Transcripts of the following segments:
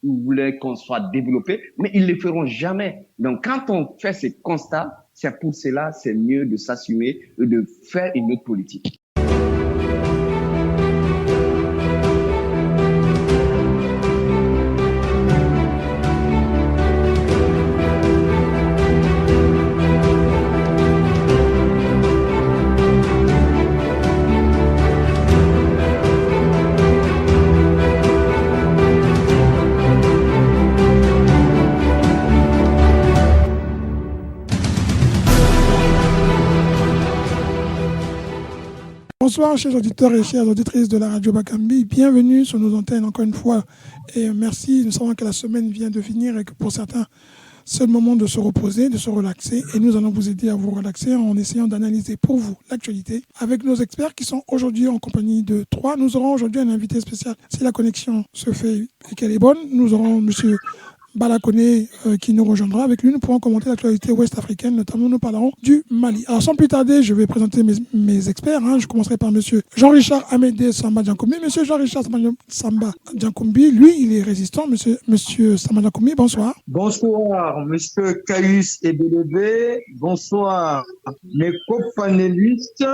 ils voulaient qu'on soit développé, mais ils ne le feront jamais. Donc, quand on fait ces constats, c'est pour cela, c'est mieux de s'assumer et de faire une autre politique. Bonsoir chers auditeurs et chères auditrices de la radio Bakambi, bienvenue sur nos antennes encore une fois et merci. Nous savons que la semaine vient de finir et que pour certains c'est le moment de se reposer, de se relaxer et nous allons vous aider à vous relaxer en essayant d'analyser pour vous l'actualité avec nos experts qui sont aujourd'hui en compagnie de trois. Nous aurons aujourd'hui un invité spécial. Si la connexion se fait et qu'elle est bonne, nous aurons monsieur Bala Koné qui nous rejoindra. Avec lui, nous pourrons commenter l'actualité ouest-africaine, notamment nous parlerons du Mali. Alors sans plus tarder, je vais présenter mes experts. Je commencerai par monsieur Jean-Richard Amédée Samba Diankoumbi. Monsieur Jean-Richard Samba Diankoumbi, lui, il est résistant. Monsieur Samba Diankoumbi, bonsoir. Bonsoir, monsieur Caius Ebelebe. Bonsoir, mes co-panélistes.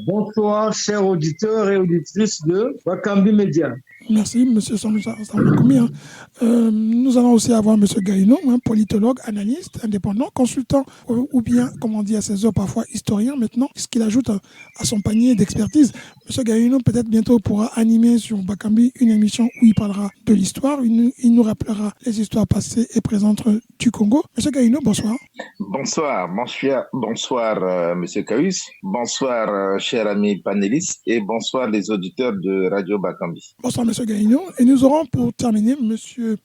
Bonsoir, chers auditeurs et auditrices de Bakambi Média. Merci, monsieur Samba Diankoumbi. Nous allons aussi avoir monsieur Gaïno, politologue, analyste, indépendant, consultant ou bien, comme on dit à ses heures, parfois historien maintenant, ce qu'il ajoute à son panier d'expertise. Monsieur Gaïno, peut-être bientôt pourra animer sur Bakambi une émission où il parlera de l'histoire, il nous rappellera les histoires passées et présentes du Congo. Monsieur Gaïno, bonsoir. Bonsoir, monsieur Caius. Bonsoir, chers amis panélistes et bonsoir les auditeurs de Radio Bakambi. Bonsoir, monsieur Gaïno. Et nous aurons pour terminer monsieur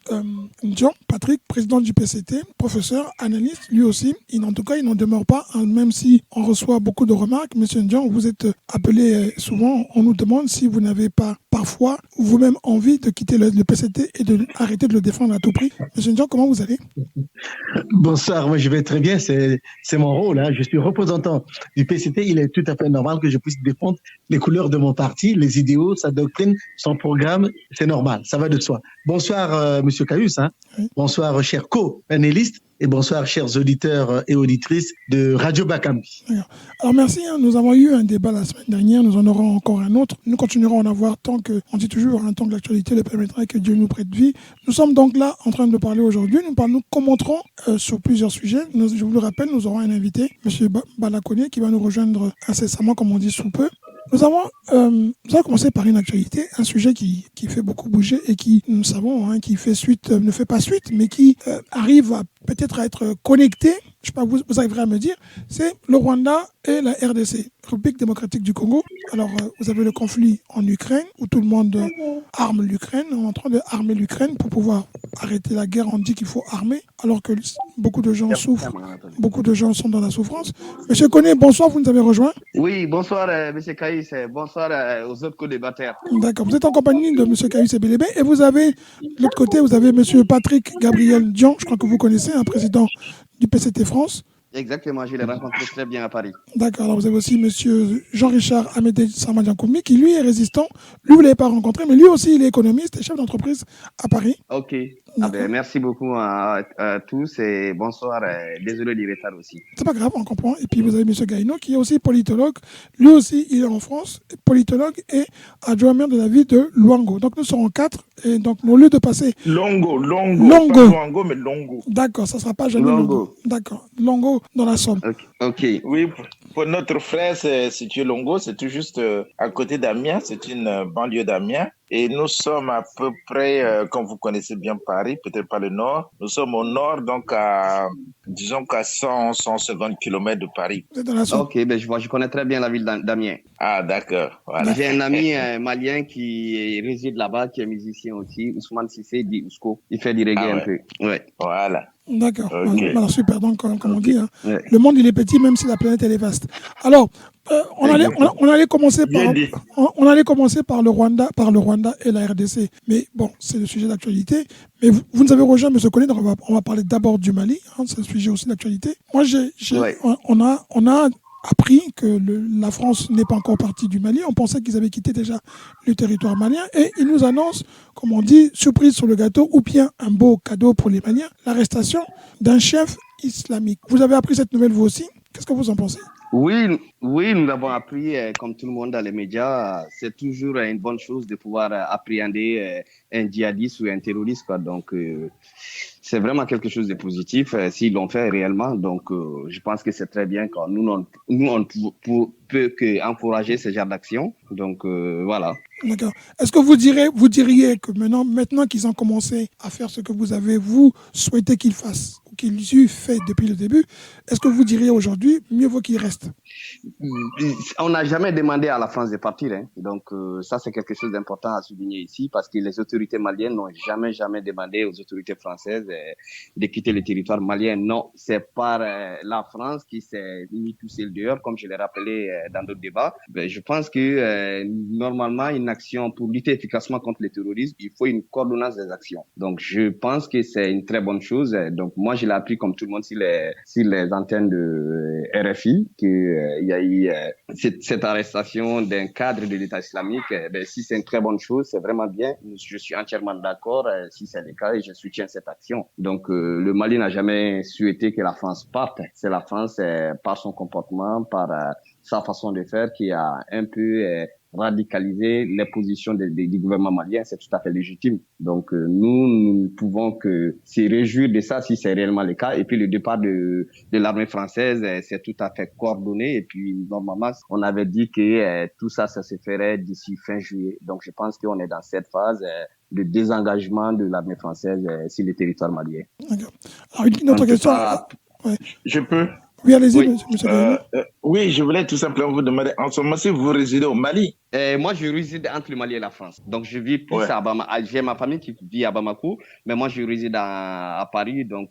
John Patrick, président du PCT, professeur, analyste, lui aussi. En tout cas, il n'en demeure pas, même si on reçoit beaucoup de remarques. Monsieur John, vous êtes appelé souvent, on nous demande si vous n'avez pas parfois vous-même envie de quitter le PCT et d'arrêter de le défendre à tout prix. Monsieur John, comment vous allez? Bonsoir, moi je vais très bien, c'est mon rôle. Je suis représentant du PCT, il est tout à fait normal que je puisse défendre les couleurs de mon parti, les idéaux, sa doctrine, son programme, c'est normal, ça va de soi. Bonsoir monsieur Caius, oui. Bonsoir chers co-panélistes et bonsoir chers auditeurs et auditrices de Radio Bakambi. Alors merci, nous avons eu un débat la semaine dernière, nous en aurons encore un autre. Nous continuerons à en avoir tant que, on dit toujours, tant que l'actualité le permettra et que Dieu nous prête vie. Nous sommes donc là en train de parler aujourd'hui, nous commenterons sur plusieurs sujets. Je vous le rappelle, nous aurons un invité, monsieur Bala Koné, qui va nous rejoindre incessamment, comme on dit, sous peu. Nous allons commencer par une actualité, un sujet qui fait beaucoup bouger et qui, nous savons, qui fait suite, ne fait pas suite, mais qui arrive à peut-être à être connecté. Je ne sais pas, vous arriverez à me dire, c'est le Rwanda et la RDC, République démocratique du Congo. Alors, vous avez le conflit en Ukraine, où tout le monde arme l'Ukraine, on est en train de armer l'Ukraine pour pouvoir arrêter la guerre. On dit qu'il faut armer, alors que beaucoup de gens souffrent, beaucoup de gens sont dans la souffrance. Monsieur Koné, bonsoir, vous nous avez rejoint. Oui, bonsoir, monsieur Caïs, bonsoir aux autres co-débatteurs. D'accord, vous êtes en compagnie de monsieur Caïs Ebelebe, et vous avez, de l'autre côté, vous avez monsieur Patrick Gabriel Dion, je crois que vous connaissez, un président du PCT France. Exactement, je l'ai rencontré très bien à Paris. D'accord, alors vous avez aussi monsieur Jean-Richard Amédée Samba Diankoumbi, qui lui est résistant. Lui, vous ne l'avez pas rencontré, mais lui aussi, il est économiste et chef d'entreprise à Paris. Ok, merci beaucoup à tous et bonsoir. Désolé du retard aussi. C'est pas grave, on comprend. Et puis vous avez monsieur Gaïno, qui est aussi politologue. Lui aussi, il est en France, politologue et adjoint maire de la ville de Luango. Donc nous serons 4. Et donc, au lieu de passer... Longo. Pas Luango, mais Longo. D'accord, ça ne sera pas jamais Longo. D'accord, Longo dans la Somme. Ok. Oui, pour notre frère, c'est situé Longo, c'est tout juste à côté d'Amiens, c'est une banlieue d'Amiens. Et nous sommes à peu près, comme vous connaissez bien Paris, peut-être pas le nord, nous sommes au nord, donc disons qu'à 150 km de Paris. Vous êtes dans la Somme. Ok, je connais très bien la ville d'Amiens. Ah, d'accord. Voilà. J'ai un ami malien qui réside là-bas, qui est musicien aussi, Ousmane Sissé, dit Ousco. Il fait du reggae un peu. Ouais. Voilà. D'accord, okay. Alors super, donc comme on dit, le monde il est petit même si la planète elle est vaste. Alors, on allait commencer par le Rwanda et la RDC, mais bon, c'est le sujet d'actualité. Mais vous nous avez rejoint, M. Koné, donc on va parler d'abord du Mali, c'est le sujet aussi d'actualité. Moi, on a appris que la France n'est pas encore partie du Mali. On pensait qu'ils avaient quitté déjà le territoire malien. Et ils nous annoncent, comme on dit, surprise sur le gâteau, ou bien un beau cadeau pour les Maliens, l'arrestation d'un chef islamique. Vous avez appris cette nouvelle vous aussi? Qu'est-ce que vous en pensez? Oui, oui, nous l'avons appris, comme tout le monde dans les médias. C'est toujours une bonne chose de pouvoir appréhender un djihadiste ou un terroriste, quoi. Donc, c'est vraiment quelque chose de positif s'ils l'ont fait réellement. Donc, je pense que c'est très bien. Quand nous, on ne peut qu'encourager ce genre d'action. Donc, voilà. D'accord. Est-ce que vous diriez que maintenant qu'ils ont commencé à faire ce que vous souhaitez qu'ils fassent, ou qu'ils aient fait depuis le début, est-ce que vous diriez aujourd'hui, mieux vaut qu'ils restent? On n'a jamais demandé à la France de partir. Hein. Donc, ça, c'est quelque chose d'important à souligner ici parce que les autorités maliennes n'ont jamais demandé aux autorités françaises de quitter le territoire malien. Non, c'est par la France qui s'est mis tout seul dehors, comme je l'ai rappelé dans d'autres débats. Ben, je pense que normalement, une action pour lutter efficacement contre le terrorisme, il faut une coordonnance des actions. Donc, je pense que c'est une très bonne chose. Donc, moi, je l'ai appris comme tout le monde sur les antennes de RFI qu'il y a eu cette arrestation d'un cadre de l'État islamique. Ben, si c'est une très bonne chose, c'est vraiment bien. Je suis entièrement d'accord si c'est le cas et je soutiens cette action. Donc, le Mali n'a jamais souhaité que la France parte. C'est la France, par son comportement, par sa façon de faire, qui a un peu radicaliser les positions du gouvernement malien, c'est tout à fait légitime. Donc, nous ne pouvons que se réjouir de ça si c'est réellement le cas. Et puis, le départ de l'armée française, c'est tout à fait coordonné. Et puis, normalement, on avait dit que tout ça se ferait d'ici fin juillet. Donc, je pense qu'on est dans cette phase de désengagement de l'armée française sur le territoire malien. D'accord. Alors, une autre question. Ouais. Je peux? Oui, allez-y, monsieur. Oui, je voulais tout simplement vous demander, en ce moment, si vous résidez au Mali? Moi, je réside entre le Mali et la France. Donc, je vis plus à Bamako. J'ai ma famille qui vit à Bamako, mais moi, je réside à Paris. Donc,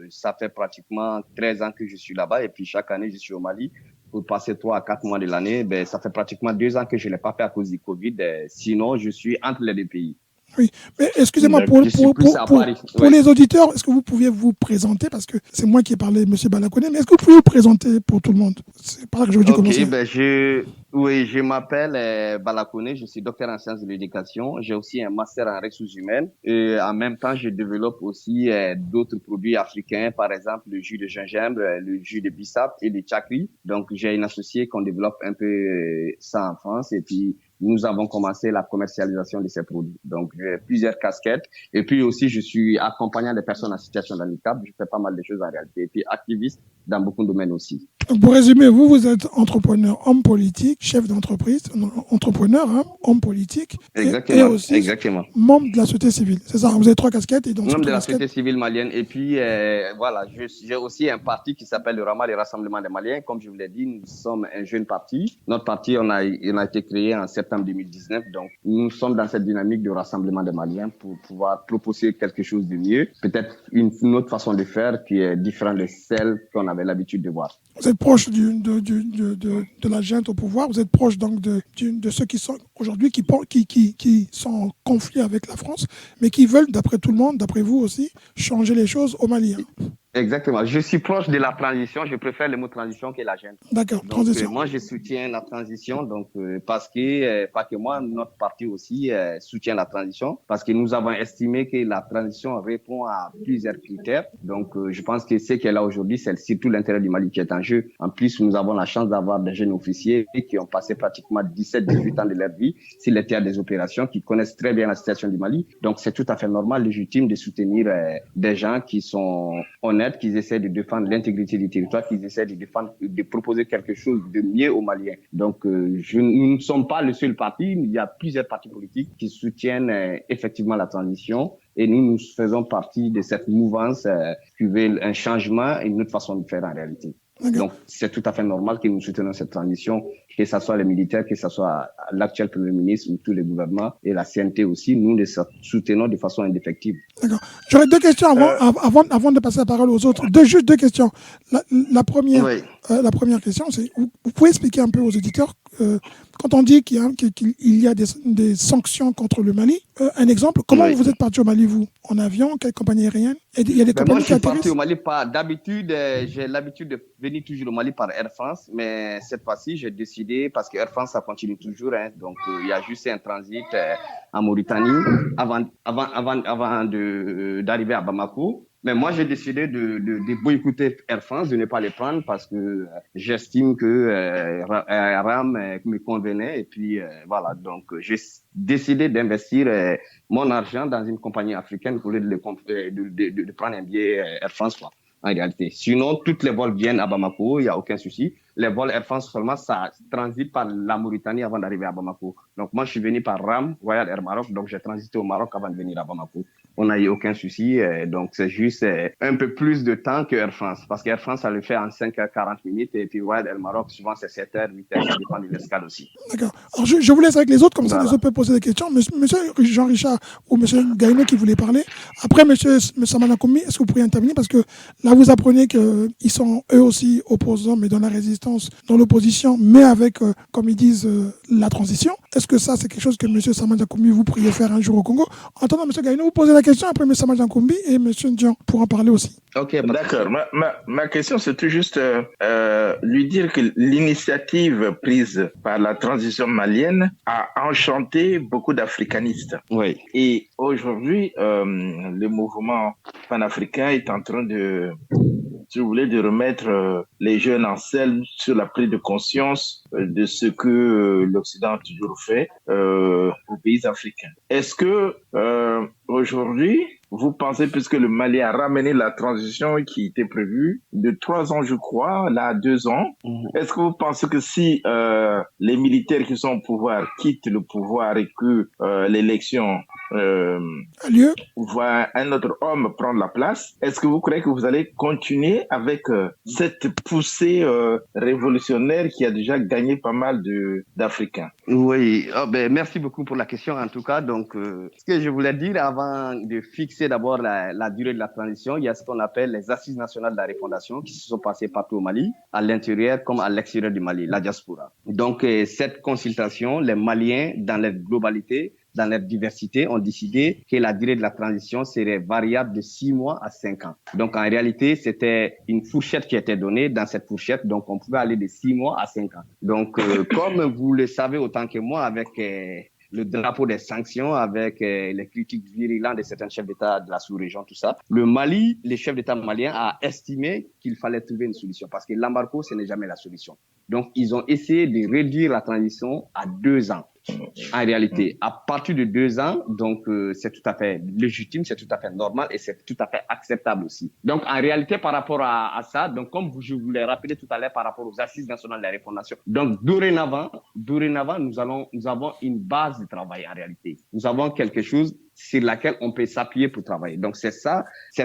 ça fait pratiquement 13 ans que je suis là-bas. Et puis, chaque année, je suis au Mali pour passer 3 à 4 mois de l'année. Ben, ça fait pratiquement 2 ans que je ne l'ai pas fait à cause du Covid. Sinon, je suis entre les deux pays. Oui, mais excusez-moi, pour les auditeurs, est-ce que vous pouviez vous présenter, parce que c'est moi qui ai parlé, M. Balakone, mais est-ce que vous pouvez vous présenter pour tout le monde? C'est pas là que je veux dire commencer. Ben je m'appelle Balakone, je suis docteur en sciences de l'éducation, j'ai aussi un master en ressources humaines et en même temps, je développe aussi d'autres produits africains, par exemple le jus de gingembre, le jus de bissap et le chakri. Donc, j'ai une associée qu'on développe un peu ça en France et puis nous avons commencé la commercialisation de ces produits. Donc, j'ai plusieurs casquettes. Et puis aussi, je suis accompagnant des personnes en situation de handicap. Je fais pas mal de choses en réalité. Et puis, activiste dans beaucoup de domaines aussi. Donc, pour résumer, vous êtes entrepreneur, homme politique, chef d'entreprise, entrepreneur, homme politique. Exactement. Et aussi exactement. membre de la société civile. C'est ça, vous avez 3 casquettes. Et donc, membre de la société civile malienne. Et puis, voilà, j'ai aussi un parti qui s'appelle le RAMA, le Rassemblement des Maliens. Comme je vous l'ai dit, nous sommes un jeune parti. Notre parti, on a été créé en septembre 2019. Donc, nous sommes dans cette dynamique de rassemblement des Maliens pour pouvoir proposer quelque chose de mieux. Peut-être une autre façon de faire qui est différente de celle qu'on avait l'habitude de voir. Vous êtes proche de la junte au pouvoir. Vous êtes proche donc de ceux qui sont aujourd'hui, qui sont en conflit avec la France, mais qui veulent, d'après tout le monde, d'après vous aussi, changer les choses au Mali. Exactement. Je suis proche de la transition. Je préfère le mot transition que la junte. D'accord, transition. Moi, je soutiens la transition, donc parce que pas que moi, notre parti aussi soutient la transition, parce que nous avons estimé que la transition répond à plusieurs critères. Donc, je pense que ce qui est là aujourd'hui, c'est surtout l'intérêt du Mali qui est en jeu. En plus, nous avons la chance d'avoir des jeunes officiers qui ont passé pratiquement 17-18 ans de leur vie sur les théâtres des opérations, qui connaissent très bien la situation du Mali. Donc, c'est tout à fait normal, légitime de soutenir des gens qui sont honnêtes, qu'ils essaient de défendre l'intégrité du territoire, qu'ils essaient de proposer quelque chose de mieux aux Maliens. Donc, nous ne sommes pas le seul parti. Il y a plusieurs partis politiques qui soutiennent effectivement la transition. Et nous faisons partie de cette mouvance qui veut un changement et une autre façon de faire en réalité. Donc, c'est tout à fait normal que nous soutenons cette transition, que ce soit les militaires, que ce soit l'actuel Premier ministre ou tous les gouvernements et la CNT aussi. Nous les soutenons de façon indéfectible. D'accord. J'aurais 2 questions avant de passer la parole aux autres. Juste 2 questions. La première question, c'est vous pouvez expliquer un peu aux auditeurs quand on dit qu'il y a des sanctions contre le Mali, un exemple, comment vous êtes parti au Mali, vous? En avion? Quelle compagnie aérienne? Et il y a des compagnies moi, je qui suis parti atterrissent? au Mali d'habitude, j'ai l'habitude de venir toujours au Mali par Air France, mais cette fois-ci, j'ai décidé, parce que Air France, ça continue toujours, hein, donc il y a juste un transit en Mauritanie avant d'arriver à Bamako. Mais moi, j'ai décidé de boycotter Air France, de ne pas les prendre parce que j'estime que RAM me convenait. Et puis, voilà, donc j'ai décidé d'investir mon argent dans une compagnie africaine pour de prendre un billet Air France, quoi, en réalité. Sinon, toutes les vols viennent à Bamako, il n'y a aucun souci. Les vols Air France seulement, ça transite par la Mauritanie avant d'arriver à Bamako. Donc, moi, je suis venu par RAM, Royal Air Maroc, donc j'ai transité au Maroc avant de venir à Bamako. On n'a eu aucun souci, donc c'est juste un peu plus de temps que Air France, parce qu'Air France, ça le fait en 5h40 et puis Royal Air Maroc, souvent c'est 7h, 8h, ça dépend de l'escale aussi. D'accord. Alors, je vous laisse avec les autres, comme ça Voilà. les autres peuvent poser des questions. Monsieur Jean-Richard ou Monsieur Gaïno qui voulait parler. Après, Monsieur Samana Koumi, est-ce que vous pourriez intervenir? Parce que là, vous apprenez qu'ils sont eux aussi opposants, mais dans la résistance, dans l'opposition, mais avec, comme ils disent, la transition. Est-ce que ça, c'est quelque chose que Monsieur Samana Koumi, vous pourriez faire un jour au Congo? En attendant, Monsieur Gaïno, vous posez la question, après Monsieur Samana Koumi et Monsieur Ndian pour en parler aussi. Ok, D'accord. Ma question, c'est tout juste lui dire que l'initiative prise par la transition malienne a enchanté beaucoup d'africanistes. Oui. Et aujourd'hui, le mouvement panafricain est en train de, si vous voulez, de remettre les jeunes en selle sur la prise de conscience de ce que l'Occident a toujours fait aux pays africains. Est-ce que aujourd'hui, vous pensez, puisque le Mali a ramené la transition qui était prévue de 3 ans, je crois, là à 2 ans, est-ce que vous pensez que si les militaires qui sont au pouvoir quittent le pouvoir et que l'élection voit un autre homme prendre la place, est-ce que vous croyez que vous allez continuer avec cette poussée révolutionnaire qui a déjà gagné pas mal d'Africains? Oui, merci beaucoup pour la question en tout cas. Donc, ce que je voulais dire avant de fixer d'abord la durée de la transition, il y a ce qu'on appelle les assises nationales de la refondation qui se sont passées partout au Mali, à l'intérieur comme à l'extérieur du Mali, la diaspora. Donc, cette consultation, les Maliens, dans leur globalité, dans leur diversité, ont décidé que la durée de la transition serait variable de 6 mois à 5 ans. Donc, en réalité, c'était une fourchette qui était donnée. Dans cette fourchette, donc, on pouvait aller de 6 mois à 5 ans. Donc, comme vous le savez autant que moi, avec le drapeau des sanctions, avec les critiques virulentes de certains chefs d'État de la sous-région, tout ça, le Mali, les chefs d'État maliens a estimé qu'il fallait trouver une solution parce que l'embargo, ce n'est jamais la solution. Donc, ils ont essayé de réduire la transition à 2 ans. En réalité, à partir de 2 ans, donc c'est tout à fait légitime, c'est tout à fait normal et c'est tout à fait acceptable aussi. Donc en réalité, par rapport à ça, donc comme je vous l'ai rappelé tout à l'heure par rapport aux assises nationales de la refondation, donc dorénavant, nous avons une base de travail en réalité. Nous avons quelque chose sur laquelle on peut s'appuyer pour travailler. Donc c'est ça, ces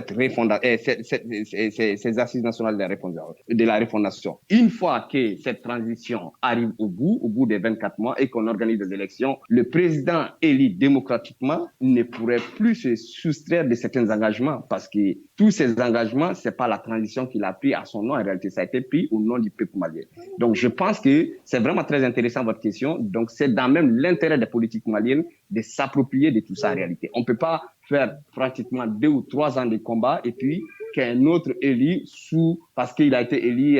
assises nationales de la refondation. Une fois que cette transition arrive au bout des 24 mois et qu'on organise des élections, le président élu démocratiquement ne pourrait plus se soustraire de certains engagements parce que tous ces engagements, c'est pas la transition qu'il a pris à son nom. En réalité, ça a été pris au nom du peuple malien. Donc je pense que c'est vraiment très intéressant votre question. Donc c'est dans même l'intérêt des politiques maliennes de s'approprier de tout ça en réalité. On ne peut pas faire pratiquement 2 ou 3 ans de combat et puis qu'un autre élu parce qu'il a été élu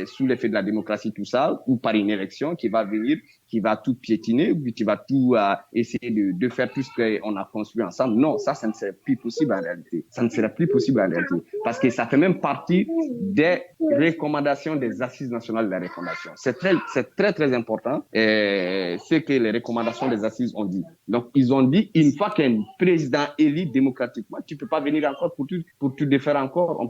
sous l'effet de la démocratie, tout ça, ou par une élection qui va venir, qui va tout piétiner, ou qui va tout essayer de faire tout ce qu'on a construit ensemble. Non, ça ne serait plus possible en réalité. Ça ne serait plus possible en réalité. Parce que ça fait même partie des recommandations des assises nationales de la refondation. C'est très, très important ce que les recommandations des assises ont dit. Donc, ils ont dit, une fois qu'un président élu démocratiquement, tu peux pas venir encore pour tout défaire encore.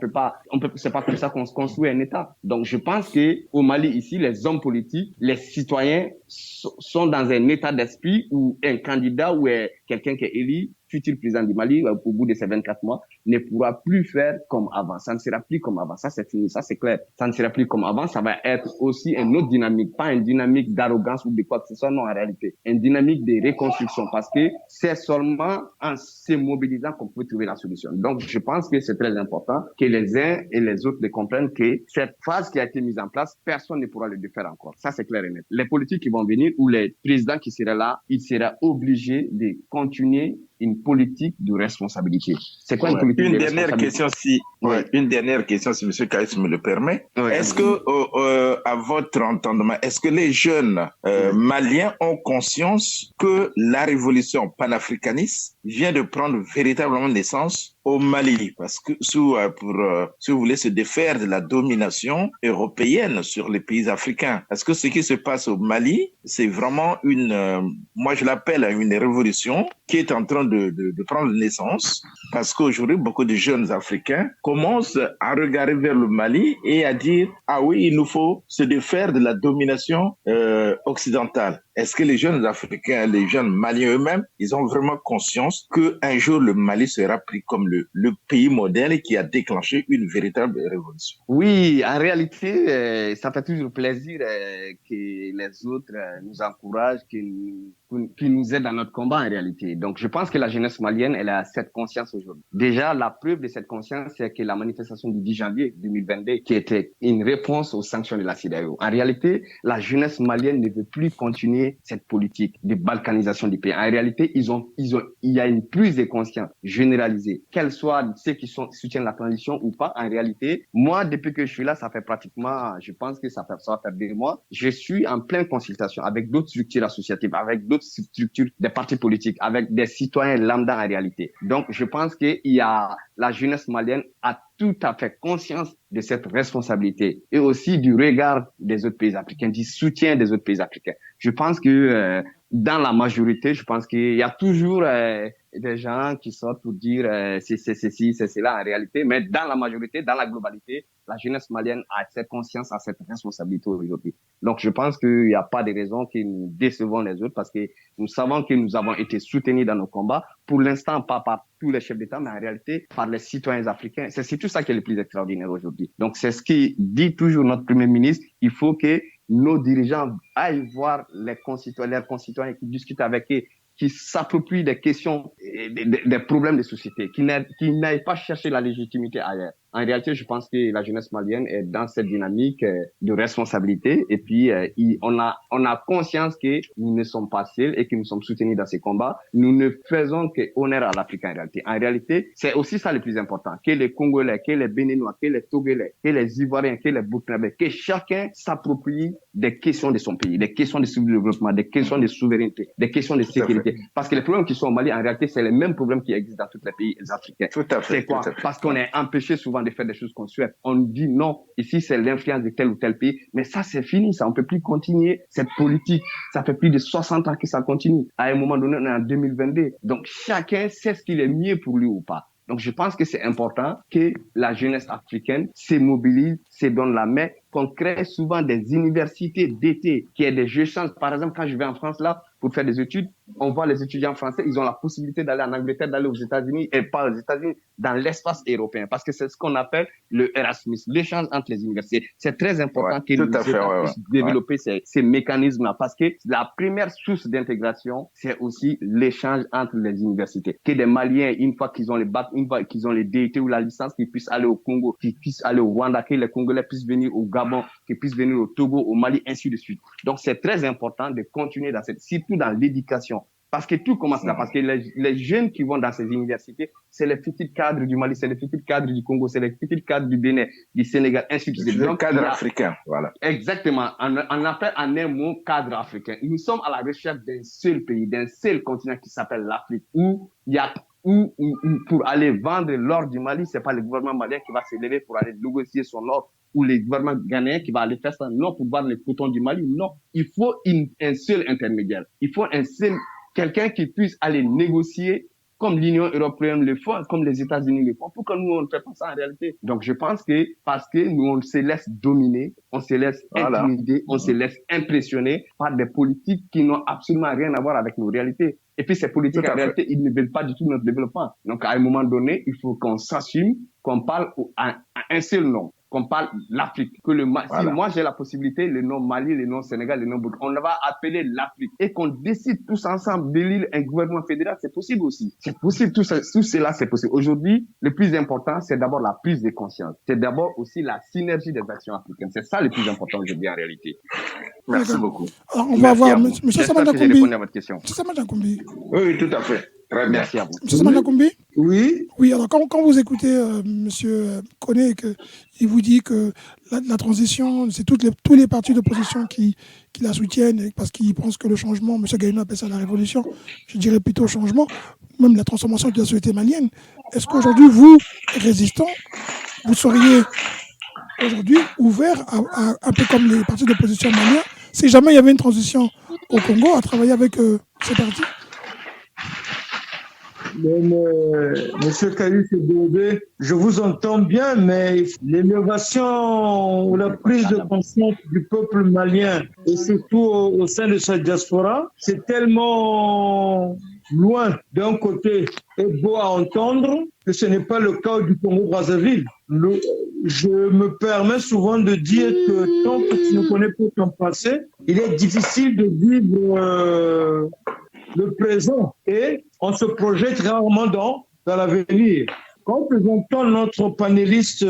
C'est pas comme ça qu'on se construit un État. Donc, je pense que au Mali ici, les hommes politiques, les citoyens sont dans un état d'esprit où un candidat ou quelqu'un qui est élu futur président du Mali, au bout de ces 24 mois, ne pourra plus faire comme avant. Ça ne sera plus comme avant. Ça, c'est fini. Ça, c'est clair. Ça ne sera plus comme avant. Ça va être aussi une autre dynamique, pas une dynamique d'arrogance ou de quoi que ce soit, non, en réalité. Une dynamique de reconstruction, parce que c'est seulement en se mobilisant qu'on peut trouver la solution. Donc, je pense que c'est très important que les uns et les autres comprennent que cette phase qui a été mise en place, personne ne pourra le défaire encore. Ça, c'est clair et net. Les politiques qui vont venir ou les présidents qui seraient là, ils seront obligés de continuer une politique de responsabilité. C'est quoi une politique de responsabilité? Une dernière question, si M. Kaïs me le permet. Est-ce que, à votre entendement, est-ce que les jeunes maliens ont conscience que la révolution panafricaniste vient de prendre véritablement naissance au Mali? Parce que si vous voulez se défaire de la domination européenne sur les pays africains, est-ce que ce qui se passe au Mali, c'est vraiment moi je l'appelle une révolution qui est en train de prendre naissance, parce qu'aujourd'hui, beaucoup de jeunes Africains commencent à regarder vers le Mali et à dire « Ah oui, il nous faut se défaire de la domination occidentale ». Est-ce que les jeunes Africains, les jeunes Maliens eux-mêmes, ils ont vraiment conscience qu'un jour le Mali sera pris comme le pays modèle qui a déclenché une véritable révolution? Oui, en réalité, ça fait toujours plaisir que les autres nous encouragent, qui nous aident dans notre combat en réalité. Donc, je pense que la jeunesse malienne, elle a cette conscience aujourd'hui. Déjà, la preuve de cette conscience, c'est que la manifestation du 10 janvier 2022, qui était une réponse aux sanctions de la CEDEAO. En réalité, la jeunesse malienne ne veut plus continuer cette politique de balkanisation du pays. En réalité, il y a une prise de conscience généralisée, qu'elle soit ceux qui soutiennent la transition ou pas. En réalité, moi, depuis que je suis là, ça fait pratiquement, je pense que ça va faire 2 mois, je suis en pleine consultation avec d'autres structures associatives, avec d'autres structures des partis politiques, avec des citoyens lambda en réalité. Donc, je pense que la jeunesse malienne a tout à fait conscience de cette responsabilité et aussi du regard des autres pays africains, du soutien des autres pays africains. Je pense que dans la majorité, je pense qu'il y a toujours des gens qui sortent pour dire c'est ceci, c'est cela en réalité, mais dans la majorité, dans la globalité, la jeunesse malienne a cette conscience, a cette responsabilité aujourd'hui. Donc, je pense qu'il n'y a pas de raison que nous décevons les autres parce que nous savons que nous avons été soutenus dans nos combats. Pour l'instant, pas par tous les chefs d'État, mais en réalité, par les citoyens africains. C'est surtout ça qui est le plus extraordinaire aujourd'hui. Donc, c'est ce qui dit toujours notre Premier ministre. Il faut que nos dirigeants aillent voir leurs concitoyens qui discutent avec eux, qui s'approprient des questions, des problèmes de société, qui n'aillent pas chercher la légitimité ailleurs. En réalité, je pense que la jeunesse malienne est dans cette dynamique de responsabilité et puis on a conscience que nous ne sommes pas seuls et que nous sommes soutenus dans ces combats. Nous ne faisons que honneur à l'Afrique en réalité. En réalité, c'est aussi ça le plus important, que les Congolais, que les Béninois, que les Togolais, que les Ivoiriens, que les Burkinabés, que chacun s'approprie des questions de son pays, des questions de sous-développement, des questions de souveraineté, des questions de sécurité. Parce que les problèmes qui sont au Mali, en réalité, c'est les mêmes problèmes qui existent dans tous les pays africains. Tout à fait. C'est quoi? Parce qu'on est empêché souvent de faire des choses qu'on souhaite. On dit non, ici c'est l'influence de tel ou tel pays, mais ça c'est fini, ça on peut plus continuer cette politique. Ça fait plus de 60 ans que ça continue. À un moment donné, on est en 2022. Donc chacun sait ce qu'il est mieux pour lui ou pas. Donc je pense que c'est important que la jeunesse africaine se mobilise, se donne la main, qu'on crée souvent des universités d'été, qui est des échanges. Par exemple, quand je vais en France là pour faire des études, on voit les étudiants français, ils ont la possibilité d'aller en Angleterre, d'aller aux États-Unis, et pas aux États-Unis, dans l'espace européen, parce que c'est ce qu'on appelle le Erasmus, l'échange entre les universités. C'est très important que nous puissions développer ces mécanismes-là, parce que la première source d'intégration, c'est aussi l'échange entre les universités. Que des Maliens, une fois qu'ils ont les bacs, une fois qu'ils ont les DET ou la licence, qu'ils puissent aller au Congo, qu'ils puissent aller au Rwanda, que les Congolais puissent venir au Gabon, qu'ils puissent venir au Togo, au Mali, ainsi de suite. Donc, c'est très important de continuer dans surtout dans l'éducation. Parce que tout commence là. Parce que les jeunes qui vont dans ces universités, c'est les futurs cadres du Mali, c'est les futurs cadres du Congo, c'est les futurs cadres du Bénin, du Sénégal, ainsi de suite. Le cadre africain, voilà. Exactement. On appelle en un mot cadre africain. Nous sommes à la recherche d'un seul pays, d'un seul continent qui s'appelle l'Afrique, où il y a où pour aller vendre l'or du Mali, c'est pas le gouvernement malien qui va se lever pour aller négocier son or, ou le gouvernement ghanéen qui va aller faire ça, non, pour vendre le coton du Mali, non. Il faut un seul intermédiaire. Il faut quelqu'un qui puisse aller négocier comme l'Union européenne le fait, comme les États-Unis le font. Pourquoi nous, on ne fait pas ça en réalité? Donc, je pense que parce que nous, on se laisse dominer, on se laisse intimider, on se laisse impressionner par des politiques qui n'ont absolument rien à voir avec nos réalités. Et puis, ces politiques, en réalité, ils ne veulent pas du tout notre développement. Donc, à un moment donné, il faut qu'on s'assume, qu'on parle à un seul nom, qu'on parle l'Afrique. Si moi j'ai la possibilité, le nom Mali, le nom Sénégal, le nom Burkina, on va appeler l'Afrique et qu'on décide tous ensemble d'élire un gouvernement fédéral, c'est possible aussi. C'est possible, tout cela, c'est possible. Aujourd'hui, le plus important, c'est d'abord la prise de conscience. C'est d'abord aussi la synergie des actions africaines. C'est ça le plus important aujourd'hui en réalité. Merci beaucoup. Alors, on va avoir M. Samanda Koumbi. Répondu à votre question. M. Samanda Koumbi. Oui, tout à fait. Très bien. Merci à vous. M. Samanda Koumbi. Oui. Oui, alors quand vous écoutez M. Koné, il vous dit que la transition, c'est tous les partis d'opposition qui la soutiennent parce qu'ils pensent que le changement, M. Gaïno appelle ça la révolution, je dirais plutôt changement, même la transformation de la société malienne. Est-ce qu'aujourd'hui, vous, résistants, vous seriez aujourd'hui ouvert un peu comme les partis d'opposition maliens, si jamais il y avait une transition au Congo, à travailler avec ces partis? Monsieur Kayus et Bébé, je vous entends bien, mais l'élévation ou la prise de conscience du peuple malien, et surtout au sein de sa diaspora, c'est tellement loin d'un côté et beau à entendre que ce n'est pas le cas du Congo-Brazzaville. Je me permets souvent de dire que tant que tu ne connais pas ton passé, il est difficile de vivre le présent et on se projette rarement dans l'avenir. Quand j'entends notre panéliste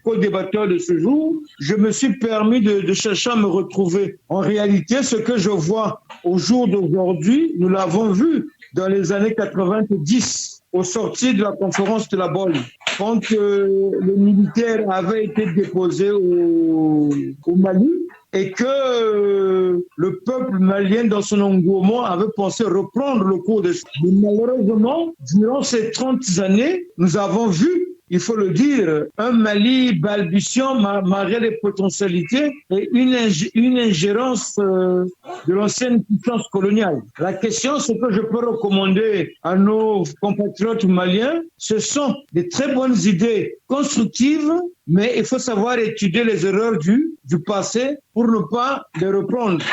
co-débatteur de ce jour, je me suis permis de chercher à me retrouver. En réalité, ce que je vois au jour d'aujourd'hui, nous l'avons vu dans les années 90, au sortir de la conférence de la Bonne, quand les militaires avaient été déposés au Mali, et que le peuple malien, dans son engouement, avait pensé reprendre le cours de... Mais malheureusement, durant ces 30 années, nous avons vu, il faut le dire, un Mali balbutiant malgré les potentialités et une ingérence de l'ancienne puissance coloniale. La question, ce que je peux recommander à nos compatriotes maliens, ce sont des très bonnes idées constructives, mais il faut savoir étudier les erreurs du passé pour ne pas les reprendre.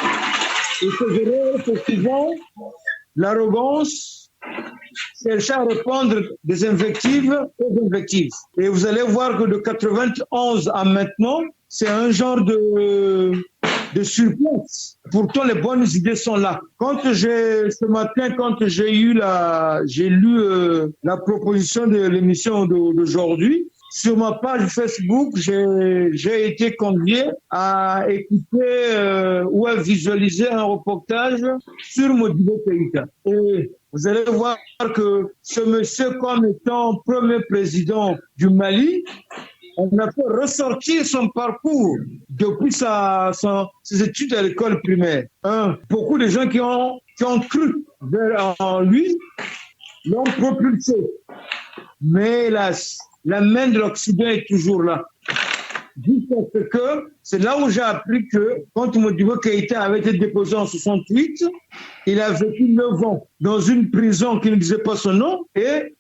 Et ces erreurs, c'est souvent l'arrogance, chercher à répondre des invectives aux invectives. Et vous allez voir que de 91 à maintenant, c'est un genre de surplace. Pourtant, les bonnes idées sont là. Ce matin, quand j'ai lu la proposition de l'émission d'aujourd'hui, sur ma page Facebook, j'ai été convié à écouter ou à visualiser un reportage sur Modibo Keïta. Et vous allez voir que ce monsieur, comme étant premier président du Mali, on a fait ressortir son parcours depuis ses études à l'école primaire. Beaucoup de gens qui ont cru en lui l'ont propulsé. Mais hélas, la main de l'Occident est toujours là. Juste parce que c'est là où j'ai appris que quand Modibo Keïta avait été déposé en 68, il a vécu 9 ans dans une prison qui ne disait pas son nom et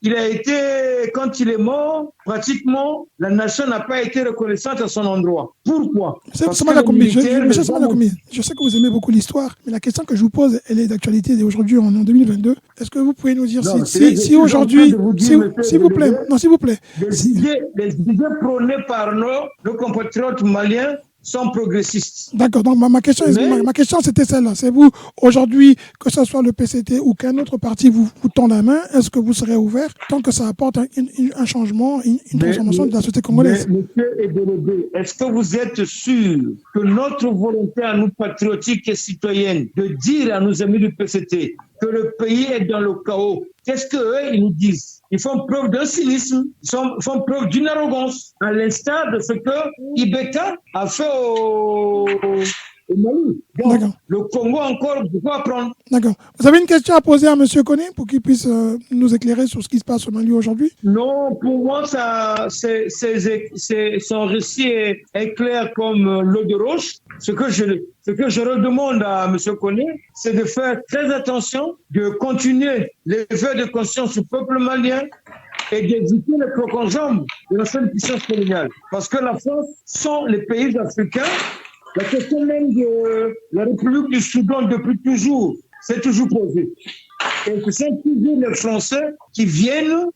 quand il est mort, pratiquement, la nation n'a pas été reconnaissante à son endroit. Pourquoi? Monsieur Samanda Koumbi, je sais que vous aimez beaucoup l'histoire, mais la question que je vous pose, elle est d'actualité aujourd'hui en 2022. Est-ce que vous pouvez nous dire si aujourd'hui, s'il vous plaît, les idées prônées par nos compatriotes maliens sont progressistes. D'accord, donc ma question c'était celle-là. C'est vous, aujourd'hui, que ce soit le PCT ou qu'un autre parti vous tend la main, est-ce que vous serez ouvert tant que ça apporte un changement, une transformation de la société congolaise? Monsieur Ebelebe, est-ce que vous êtes sûr que notre volonté à nous patriotiques et citoyennes de dire à nos amis du PCT que le pays est dans le chaos, qu'est-ce qu'eux, ils nous disent? Ils font preuve d'un cynisme, ils font preuve d'une arrogance, à l'instar de ce que Ibeka a fait au Mali. Donc, D'accord. le Congo a encore beaucoup à apprendre. D'accord. Vous avez une question à poser à M. Koné pour qu'il puisse nous éclairer sur ce qui se passe au Mali aujourd'hui? Non, pour moi, son récit est clair comme l'eau de roche. Ce que je redemande à M. Koné, c'est de faire très attention, de continuer l'éveil de conscience du peuple malien et d'éviter les proconjombes de la seule puissance coloniale. Parce que la France sont les pays africains. La question même de la République du Soudan depuis toujours, c'est toujours posée. Et ce sont toujours les Français qui viennent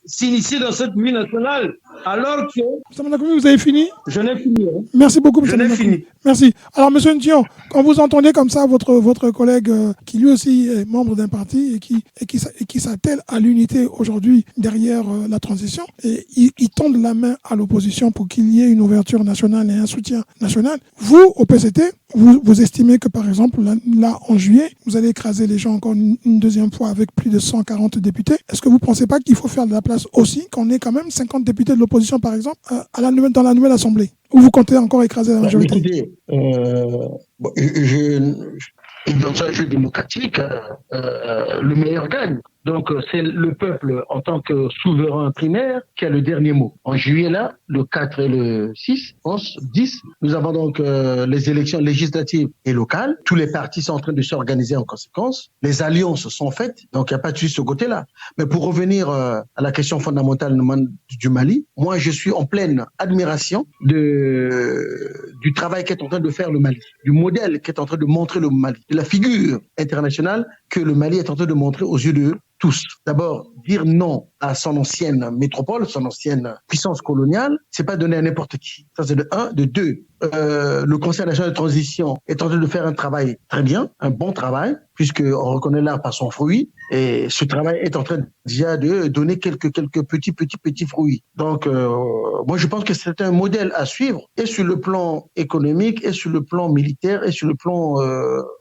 s'initier dans cette vie nationale. Alors que... M. Manakoumi, vous avez fini? Je n'ai fini. Hein. Merci beaucoup, M. Je n'ai fini. Merci. Alors, M. Ntion, quand vous entendez comme ça votre collègue qui lui aussi est membre d'un parti et qui s'attelle à l'unité aujourd'hui derrière la transition, et il tend la main à l'opposition pour qu'il y ait une ouverture nationale et un soutien national, vous, au PCT, vous estimez que, par exemple, là, en juillet, vous allez écraser les gens encore une deuxième fois avec plus de 140 députés. Est-ce que vous ne pensez pas qu'il faut faire de la place aussi, qu'on ait quand même 50 députés de l'opposition, par exemple, dans la nouvelle Assemblée? Ou vous comptez encore écraser la majorité? Écoutez, dans un jeu démocratique, le meilleur gagne. Donc, c'est le peuple, en tant que souverain primaire, qui a le dernier mot. En juillet, là, le 4 et le 6, 11, 10, nous avons donc les élections législatives et locales. Tous les partis sont en train de s'organiser en conséquence. Les alliances sont faites, donc il n'y a pas de suite de ce côté-là. Mais pour revenir à la question fondamentale du Mali, moi, je suis en pleine admiration du travail qu'est en train de faire le Mali, du modèle qu'est en train de montrer le Mali, de la figure internationale que le Mali est en train de montrer aux yeux de tous. D'abord, dire non à son ancienne métropole, son ancienne puissance coloniale, c'est pas donner à n'importe qui. Ça, c'est de un. De deux, le Conseil national de transition est en train de faire un travail très bien, un bon travail, puisqu'on reconnaît l'arbre par son fruit, et ce travail est en train déjà de donner quelques petits fruits. Donc, moi, je pense que c'est un modèle à suivre, et sur le plan économique, et sur le plan militaire, et sur le plan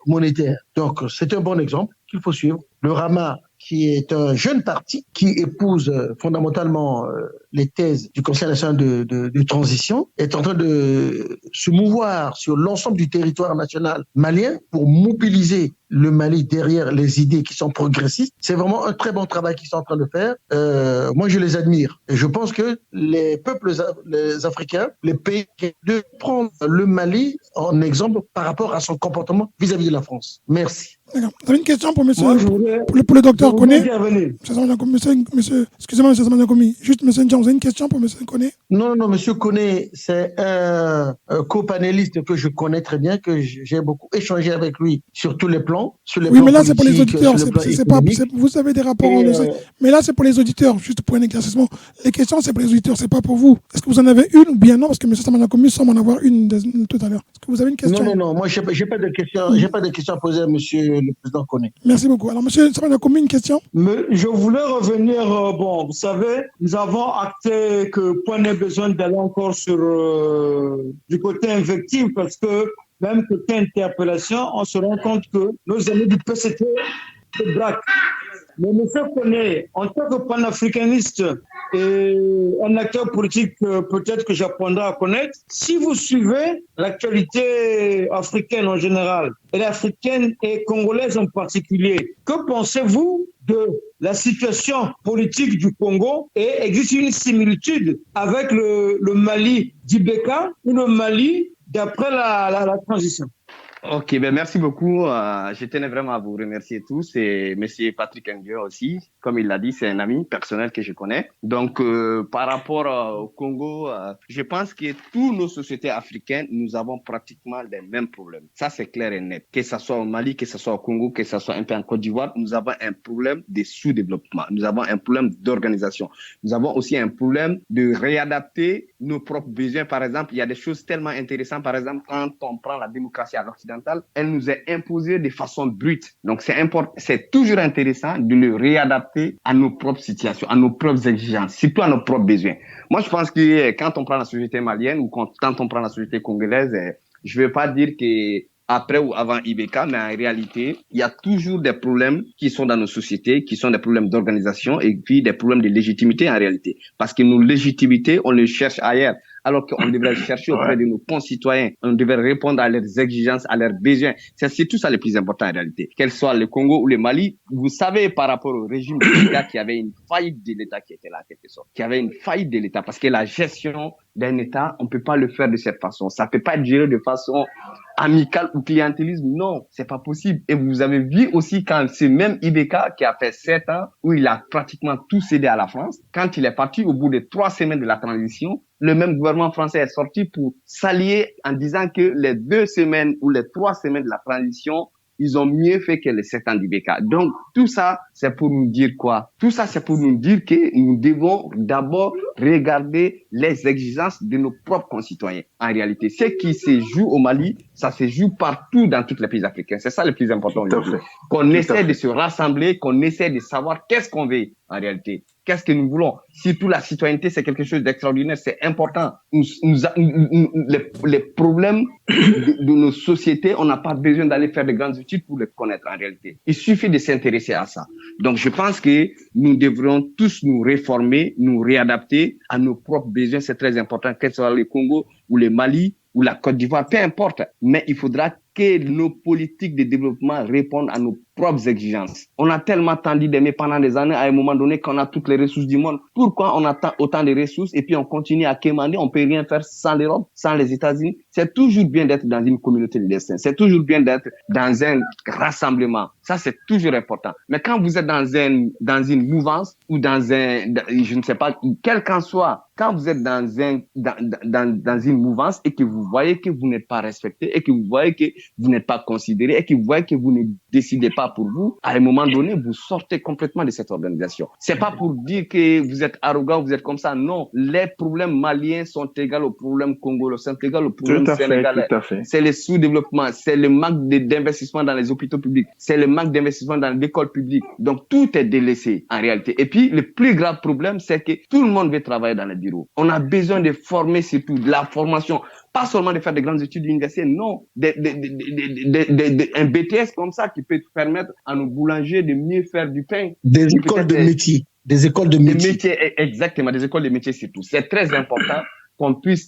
monétaire. Donc, c'est un bon exemple qu'il faut suivre. Le Rama, qui est un jeune parti qui épouse fondamentalement les thèses du Conseil national de transition, est en train de se mouvoir sur l'ensemble du territoire national malien pour mobiliser le Mali derrière les idées qui sont progressistes. C'est vraiment un très bon travail qu'ils sont en train de faire. Moi, je les admire. Et je pense que les peuples les Africains, les pays, doivent prendre le Mali en exemple par rapport à son comportement vis-à-vis de la France. Merci. D'accord. Vous avez une question pour monsieur, Moi, pour le docteur Koné? Excusez-moi, M. Manakoumi. Juste, M. Ndian, vous avez une question pour M. Koné? Non, M. Koné, c'est un copanéliste que je connais très bien, que j'ai beaucoup échangé avec lui sur tous les plans. Sur les oui, plans mais là, c'est pour les auditeurs. C'est vous avez des rapports en mais là, c'est pour les auditeurs, juste pour un éclaircissement. Les questions, c'est pour les auditeurs, c'est pas pour vous. Est-ce que vous en avez une ou bien non? Parce que M. Manakoumi semble en avoir une tout à l'heure. Est-ce que vous avez une question? Non, moi, j'ai pas de question. J'ai pas de question à poser à M. le président Koné. Merci beaucoup. Alors, M. Manakoumi, une question? Je voulais revenir, vous savez, nous avons acté que point n'est besoin d'aller encore sur du côté invectif, parce que même côté interpellation, on se rend compte que nos amis du PCT se braquent. Mais M. Koné, en tant que panafricaniste et un acteur politique peut-être que j'apprendrai à connaître, si vous suivez l'actualité africaine en général, et l'africaine et congolaise en particulier, que pensez-vous de la situation politique du Congo, et existe une similitude avec le Mali d'Ibeka ou le Mali d'après la transition? Ok, merci beaucoup. Je tenais vraiment à vous remercier tous et monsieur Patrick Nguyen aussi. Comme il l'a dit, c'est un ami personnel que je connais. Donc, par rapport au Congo, je pense que toutes nos sociétés africaines, nous avons pratiquement les mêmes problèmes. Ça, c'est clair et net. Que ce soit au Mali, que ce soit au Congo, que ce soit un peu en Côte d'Ivoire, nous avons un problème de sous-développement. Nous avons un problème d'organisation. Nous avons aussi un problème de réadapter nos propres besoins. Par exemple, il y a des choses tellement intéressantes. Par exemple, quand on prend la démocratie à l'Occident, elle nous est imposée de façon brute. Donc, c'est toujours intéressant de le réadapter à nos propres situations, à nos propres exigences, surtout à nos propres besoins. Moi, je pense que quand on prend la société malienne ou quand on prend la société congolaise, je ne veux pas dire que après ou avant Ibeka, mais en réalité, il y a toujours des problèmes qui sont dans nos sociétés, qui sont des problèmes d'organisation et puis des problèmes de légitimité en réalité. Parce que nos légitimités, on les cherche ailleurs. alors qu'on devrait chercher auprès de nos concitoyens, on devrait répondre à leurs exigences, à leurs besoins. C'est tout ça le plus important en réalité. Qu'elle soit le Congo ou le Mali, vous savez par rapport au régime de l'État qu'il y avait une faillite de l'État qui était là, en quelque sorte. Qu'il y avait une faillite de l'État parce que la gestion d'un État, on peut pas le faire de cette façon. Ça peut pas être géré de façon amicale ou clientélisme. Non, c'est pas possible. Et vous avez vu aussi quand ce même IBK qui a fait 7 ans où il a pratiquement tout cédé à la France, quand il est parti au bout de 3 semaines de la transition, le même gouvernement français est sorti pour s'allier en disant que les 2 semaines ou les 3 semaines de la transition, ils ont mieux fait que les 7 ans d'IBK. Donc, tout ça, c'est pour nous dire quoi? Tout ça, c'est pour nous dire que nous devons d'abord regarder les exigences de nos propres concitoyens. En réalité, ce qui se joue au Mali, ça se joue partout dans tous les pays africains. C'est ça le plus important aujourd'hui. Qu'on essaie de se rassembler, qu'on essaie de savoir qu'est-ce qu'on veut en réalité. Qu'est-ce que nous voulons? Surtout la citoyenneté, c'est quelque chose d'extraordinaire, c'est important. Les problèmes de nos sociétés, on n'a pas besoin d'aller faire de grandes études pour les connaître en réalité. Il suffit de s'intéresser à ça. Donc je pense que nous devrions tous nous réformer, nous réadapter à nos propres besoins. C'est très important, que ce soit le Congo ou le Mali ou la Côte d'Ivoire, peu importe. Mais il faudra que nos politiques de développement répondent à nos propres exigences. On a tellement tendu d'aimer pendant des années à un moment donné qu'on a toutes les ressources du monde. Pourquoi on a autant de ressources et puis on continue à quémander, on peut rien faire sans l'Europe, sans les États-Unis? C'est toujours bien d'être dans une communauté de destin. C'est toujours bien d'être dans un rassemblement. Ça, c'est toujours important. Mais quand vous êtes dans une mouvance ou je ne sais pas, quel qu'en soit, quand vous êtes dans une mouvance et que vous voyez que vous n'êtes pas respecté et que vous voyez que vous n'êtes pas considéré et que vous voyez que vous ne décidez pas pour vous, à un moment donné, vous sortez complètement de cette organisation. C'est pas pour dire que vous êtes arrogant, vous êtes comme ça. Non, les problèmes maliens sont égaux aux problèmes congolais, sont égaux aux problèmes sénégalais. C'est le sous-développement, c'est le manque d'investissement dans les hôpitaux publics, c'est le manque d'investissement dans l'école publique. Donc tout est délaissé en réalité. Et puis le plus grave problème, c'est que tout le monde veut travailler dans les bureaux. On a besoin de former surtout de la formation. Pas seulement de faire de grandes études d'université, non. Un BTS comme ça qui peut permettre à nos boulangers de mieux faire du pain. Des écoles de métiers. Des écoles de métiers. Exactement, des écoles de métiers surtout. C'est très important qu'on puisse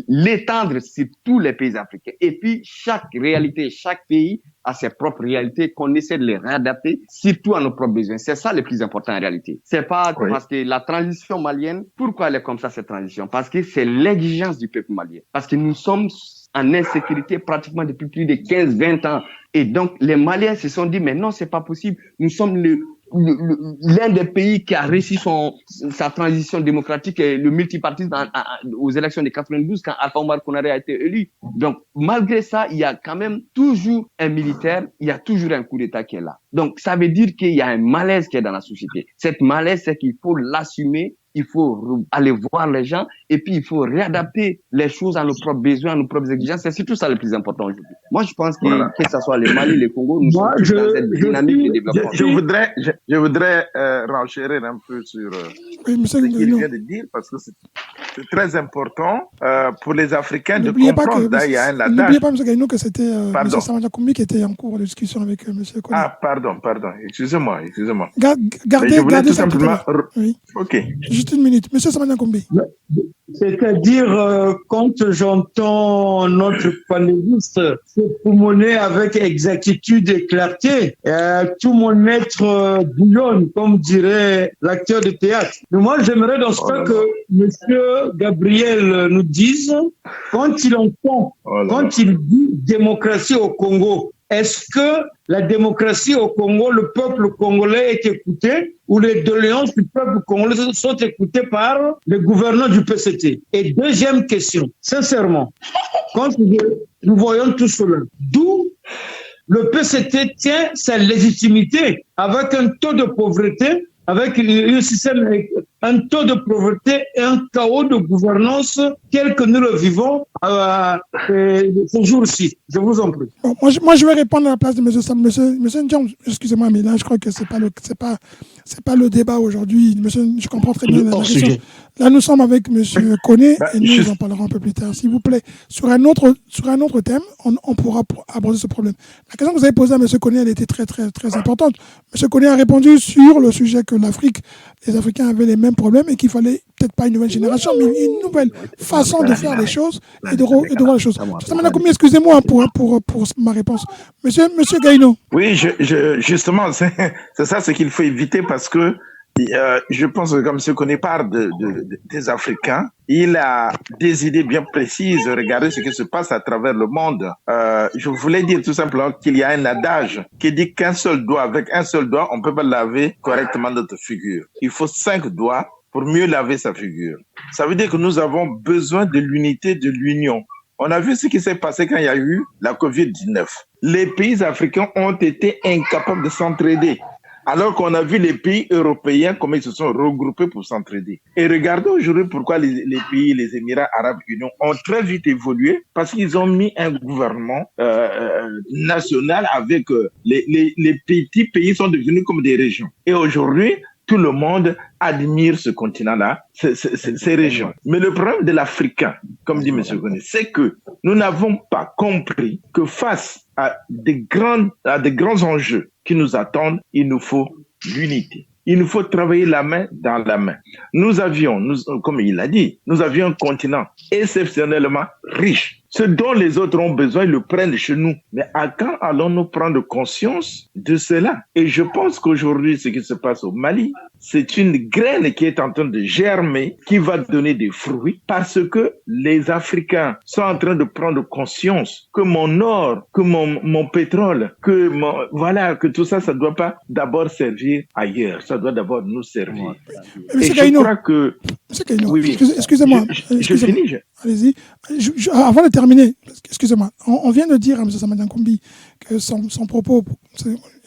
l'étendre sur tous les pays africains. Et puis, chaque réalité, chaque pays a ses propres réalités, qu'on essaie de les réadapter, surtout à nos propres besoins. C'est ça le plus important en réalité. C'est pas parce que la transition malienne, pourquoi elle est comme ça, cette transition? Parce que c'est l'exigence du peuple malien. Parce que nous sommes en insécurité pratiquement depuis plus de 15-20 ans. Et donc, les Maliens se sont dit, mais non, c'est pas possible. Nous sommes l'un des pays qui a réussi sa transition démocratique et le multipartisme aux élections de 92 quand Alpha Oumar Konaré a été élu. Donc, malgré ça, il y a quand même toujours un militaire, il y a toujours un coup d'État qui est là. Donc, ça veut dire qu'il y a un malaise qui est dans la société. Cette malaise, c'est qu'il faut l'assumer. Il faut aller voir les gens et puis il faut réadapter les choses à nos propres besoins, à nos propres exigences. C'est surtout ça le plus important aujourd'hui. Moi, je pense que ce soit le Mali, le Congo, nous sommes tous dans cette dynamique de développement. Je voudrais renchérir un peu sur ce qu'il vient de dire parce que c'est très important pour les Africains de comprendre. N'oubliez pas, M. Gagnon, que c'était M. Samanja Koumbi qui était en cours de discussion avec M. Koné. Ah, pardon. Excusez-moi. Gardez ça simplement. Oui. OK. Juste une minute. Monsieur Samanja Koumbi. C'est-à-dire, quand j'entends notre panéliste se promener avec exactitude et clarté, tout mon être bouillonne, comme dirait l'acteur de théâtre. Mais moi, j'aimerais dans ce cas que Monsieur Gabriel nous dise, quand il dit démocratie au Congo, est-ce que la démocratie au Congo, le peuple congolais est écouté ou les doléances du peuple congolais sont écoutées par le gouverneur du PCT? Et deuxième question, sincèrement, quand nous voyons tout cela, d'où le PCT tient sa légitimité avec un taux de pauvreté, avec un système, un taux de pauvreté et un chaos de gouvernance tel que nous le vivons ce jour-ci. Je vous en prie. Bon, moi, je vais répondre à la place de M. Ndiong. Excusez-moi, mais là, je crois que c'est pas le débat aujourd'hui. Monsieur, je comprends très bien la question. Là, nous sommes avec M. Koné et nous en parlerons un peu plus tard. S'il vous plaît, sur un autre thème, on pourra aborder ce problème. La question que vous avez posée à M. Koné, elle était très, très, très importante. M. Koné a répondu sur le sujet que les Africains avaient les mêmes problèmes et qu'il fallait peut-être pas une nouvelle génération, mais une nouvelle façon de faire les choses et de voir les choses. Excusez-moi pour ma réponse. Monsieur Gaïno. Oui, justement, c'est ça ce qu'il faut éviter parce que je pense que comme ce qu'on parle des Africains, il a des idées bien précises. Regardez ce qui se passe à travers le monde. Je voulais dire tout simplement qu'il y a un adage qui dit avec un seul doigt, on peut pas laver correctement notre figure. Il faut 5 doigts pour mieux laver sa figure. Ça veut dire que nous avons besoin de l'unité, de l'union. On a vu ce qui s'est passé quand il y a eu la COVID-19. Les pays africains ont été incapables de s'entraider. Alors qu'on a vu les pays européens, comment ils se sont regroupés pour s'entraider. Et regardez aujourd'hui pourquoi les pays, les Émirats Arabes Unis ont très vite évolué, parce qu'ils ont mis un gouvernement national avec les petits pays sont devenus comme des régions. Et aujourd'hui, tout le monde admire ce continent-là, ces régions. Mais le problème de l'Africain, comme dit M. Goné, c'est que nous n'avons pas compris que face à des grands enjeux qui nous attendent, il nous faut l'unité. Il nous faut travailler la main dans la main. Nous avions, comme il l'a dit, nous avions un continent exceptionnellement riche. Ce dont les autres ont besoin, ils le prennent chez nous. Mais à quand allons-nous prendre conscience de cela? Et je pense qu'aujourd'hui, ce qui se passe au Mali, c'est une graine qui est en train de germer, qui va donner des fruits, parce que les Africains sont en train de prendre conscience que mon or, que mon pétrole, que tout ça, ça ne doit pas d'abord servir ailleurs. Ça doit d'abord nous servir. Et je crois que... Oui, excusez-moi. Je finis. Allez-y. Avant de terminer, excusez-moi, on vient de dire à M. Samadian Kombi que son propos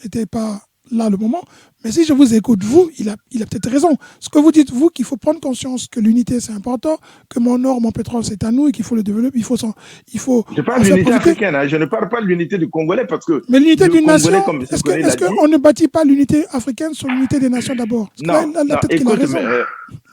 n'était pas là le moment, mais si je vous écoute, vous, il a peut-être raison. Ce que vous dites, vous, qu'il faut prendre conscience que l'unité, c'est important, que mon or, mon pétrole, c'est à nous et qu'il faut le développer, Je parle de l'unité africaine, hein, je ne parle pas de l'unité du Congolais parce que... Mais l'unité d'une nation, est-ce qu'on ne bâtit pas l'unité africaine sur l'unité des nations d'abord? Non, écoute,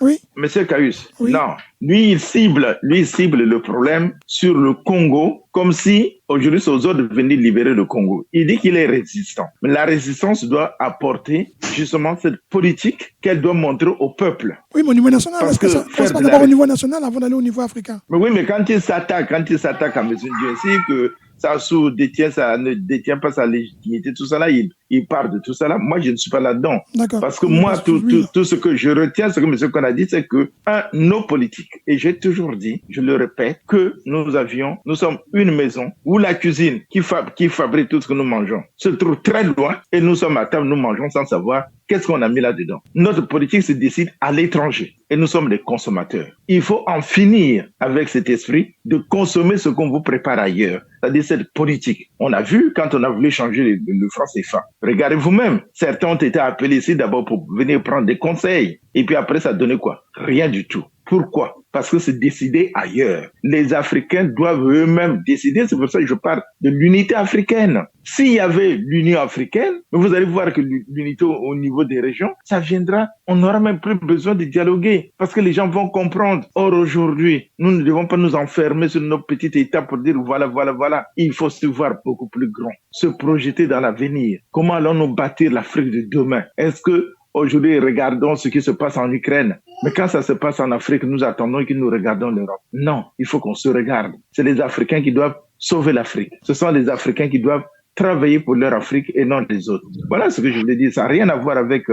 oui. Monsieur Caius, oui. Non, lui, il cible le problème sur le Congo comme si aujourd'hui c'est aux autres de venir libérer le Congo. Il dit qu'il est résistant. Mais la résistance doit apporter justement cette politique qu'elle doit montrer au peuple. Oui, mais au niveau national, est-ce que ça passe pas d'abord au niveau national avant d'aller au niveau africain? Mais oui, mais quand il s'attaque à M. Ndiaye, que Sassou ne détient pas sa légitimité, tout ça là, il parle de tout ça là. Moi, je ne suis pas là-dedans. Parce que moi, tout ce que je retiens, ce que M. Kon a dit, c'est que, nos politiques, et j'ai toujours dit, je le répète, que nous sommes une maison où la cuisine qui fabrique tout ce que nous mangeons se trouve très loin et nous sommes à table, nous mangeons sans savoir qu'est-ce qu'on a mis là-dedans. Notre politique se décide à l'étranger et nous sommes des consommateurs. Il faut en finir avec cet esprit de consommer ce qu'on vous prépare ailleurs, c'est-à-dire cette politique. On a vu quand on a voulu changer le franc CFA. Regardez vous-même, certains ont été appelés ici d'abord pour venir prendre des conseils et puis après ça donnait quoi? Rien du tout. Pourquoi? Parce que c'est décidé ailleurs. Les Africains doivent eux-mêmes décider. C'est pour ça que je parle de l'unité africaine. S'il y avait l'Union africaine, vous allez voir que l'unité au niveau des régions, ça viendra. On n'aura même plus besoin de dialoguer parce que les gens vont comprendre. Or, aujourd'hui, nous ne devons pas nous enfermer sur nos petits États pour dire voilà. Il faut se voir beaucoup plus grand, se projeter dans l'avenir. Comment allons-nous bâtir l'Afrique de demain? Est-ce que aujourd'hui, regardons ce qui se passe en Ukraine. Mais quand ça se passe en Afrique, nous attendons que nous regardons l'Europe. Non, il faut qu'on se regarde. C'est les Africains qui doivent sauver l'Afrique. Ce sont les Africains qui doivent travailler pour leur Afrique et non les autres. Voilà ce que je voulais dire. Ça n'a rien à voir avec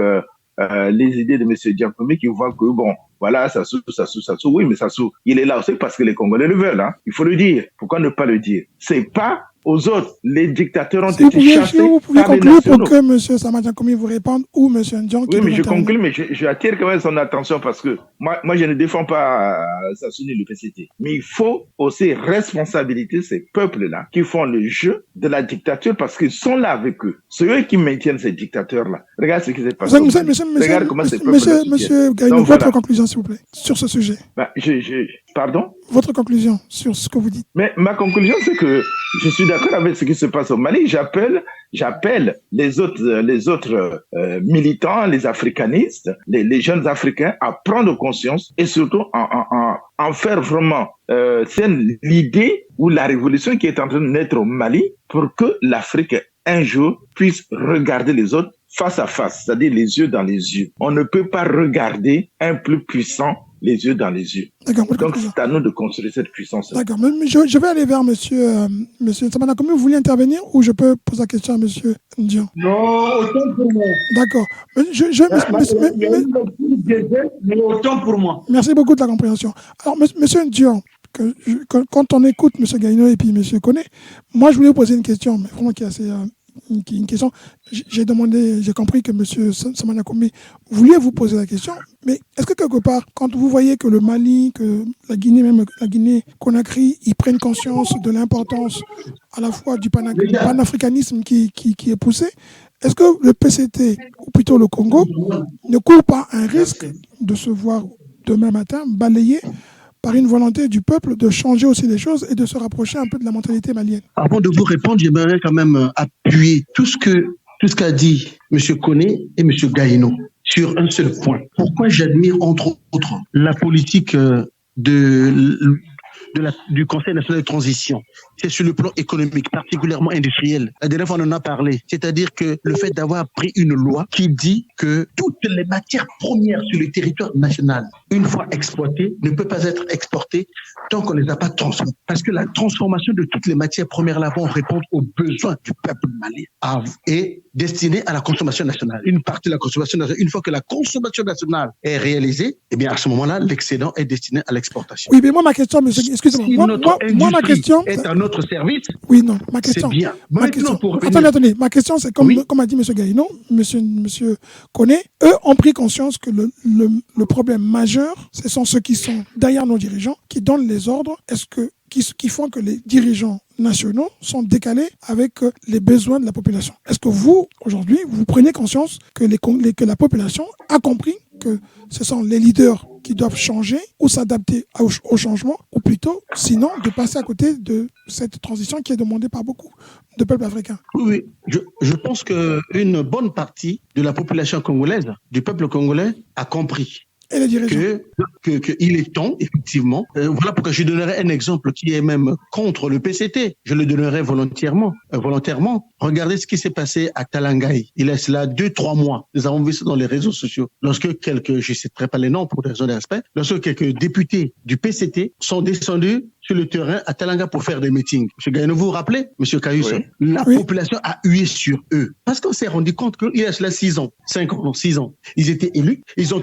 les idées de M. Diakomi qui voit que, bon, voilà, Sassou. Oui, mais Sassou, il est là aussi parce que les Congolais le veulent. Hein. Il faut le dire. Pourquoi ne pas le dire? C'est pas aux autres. Les dictateurs ont été chassés vous pouvez par les conclure nationaux. pour que M. Samadian Kombi vous réponde ou M. Ndian qui Oui, mais je conclue, mais je attire quand même son attention parce que moi je ne défends pas Sassou ni le PCT. Mais il faut aussi responsabiliser ces peuples-là qui font le jeu de la dictature parce qu'ils sont là avec eux. C'est eux qui maintiennent ces dictateurs-là. Regarde ce qui s'est passé. Regarde comment ces peuples-là. Monsieur Gaïno, votre conclusion, s'il vous plaît, sur ce sujet. Pardon? Votre conclusion sur ce que vous dites. Mais ma conclusion, c'est que je suis d'accord avec ce qui se passe au Mali. J'appelle les autres militants, les africanistes, les jeunes Africains à prendre conscience et surtout en faire vraiment c'est l'idée ou la révolution qui est en train de naître au Mali pour que l'Afrique un jour puisse regarder les autres face à face, c'est-à-dire les yeux dans les yeux. On ne peut pas regarder un plus puissant les yeux dans les yeux. D'accord. Donc, c'est à nous de construire cette puissance. D'accord. Mais je vais aller vers monsieur Samana. Comment vous voulez intervenir ou je peux poser la question à monsieur Ndian? Non, autant pour moi. D'accord. Mais autant pour moi. Merci beaucoup de la compréhension. Alors, monsieur Ndian, quand on écoute monsieur Gaïno et puis monsieur Koné, moi, je voulais vous poser une question, mais vraiment qui est assez... une question. J'ai compris que M. Samana Koumé voulait vous poser la question, mais est-ce que quelque part, quand vous voyez que le Mali, que la Guinée, même la Guinée-Conakry, ils prennent conscience de l'importance à la fois du panafricanisme qui est poussé, est-ce que le PCT, ou plutôt le Congo, ne court pas un risque de se voir demain matin balayé par une volonté du peuple de changer aussi les choses et de se rapprocher un peu de la mentalité malienne? Avant de vous répondre, j'aimerais quand même appuyer tout ce qu'a dit M. Koné et M. Gaïno sur un seul point. Pourquoi j'admire, entre autres, la politique du Conseil national de transition? C'est sur le plan économique, particulièrement industriel. La dernière fois, on en a parlé. C'est-à-dire que le fait d'avoir pris une loi qui dit que toutes les matières premières sur le territoire national, une fois exploitées, ne peuvent pas être exportées tant qu'on ne les a pas transformées. Parce que la transformation de toutes les matières premières là vont répondre aux besoins du peuple malien et destinée à la consommation nationale. Une partie de la consommation nationale, une fois que la consommation nationale est réalisée, eh bien à ce moment-là, l'excédent est destiné à l'exportation. Oui, mais moi, ma question, monsieur, excusez-moi. Moi, ma question est à notre service. Oui, non, ma question. C'est bien. Attendez. Ma question, c'est comme a dit M. Gaïno, M. Koné, eux ont pris conscience que le problème majeur, ce sont ceux qui sont derrière nos dirigeants, qui donnent les ordres, qui font que les dirigeants nationaux sont décalés avec les besoins de la population. Est-ce que vous, aujourd'hui, vous prenez conscience que la population a compris que ce sont les leaders qui doivent changer ou s'adapter au changement, ou plutôt, sinon, de passer à côté de cette transition qui est demandée par beaucoup de peuples africains? Oui, je pense qu'une bonne partie de la population congolaise, du peuple congolais, a compris. Et les dirigeants. qu'il est temps, effectivement. Voilà pourquoi je donnerai un exemple qui est même contre le PCT. Je le donnerai volontairement. Regardez ce qui s'est passé à Talangaï. Il y a cela 2-3 mois. Nous avons vu ça dans les réseaux sociaux. Lorsque je ne citerai pas les noms pour des raisons de respect, lorsque quelques députés du PCT sont descendus sur le terrain à Talanga pour faire des meetings. M. Gaïno, vous vous rappelez, M. Cayus, la population a hué sur eux. Parce qu'on s'est rendu compte qu'il y a cela 6 ans, 6 ans. Ils étaient élus, ils ont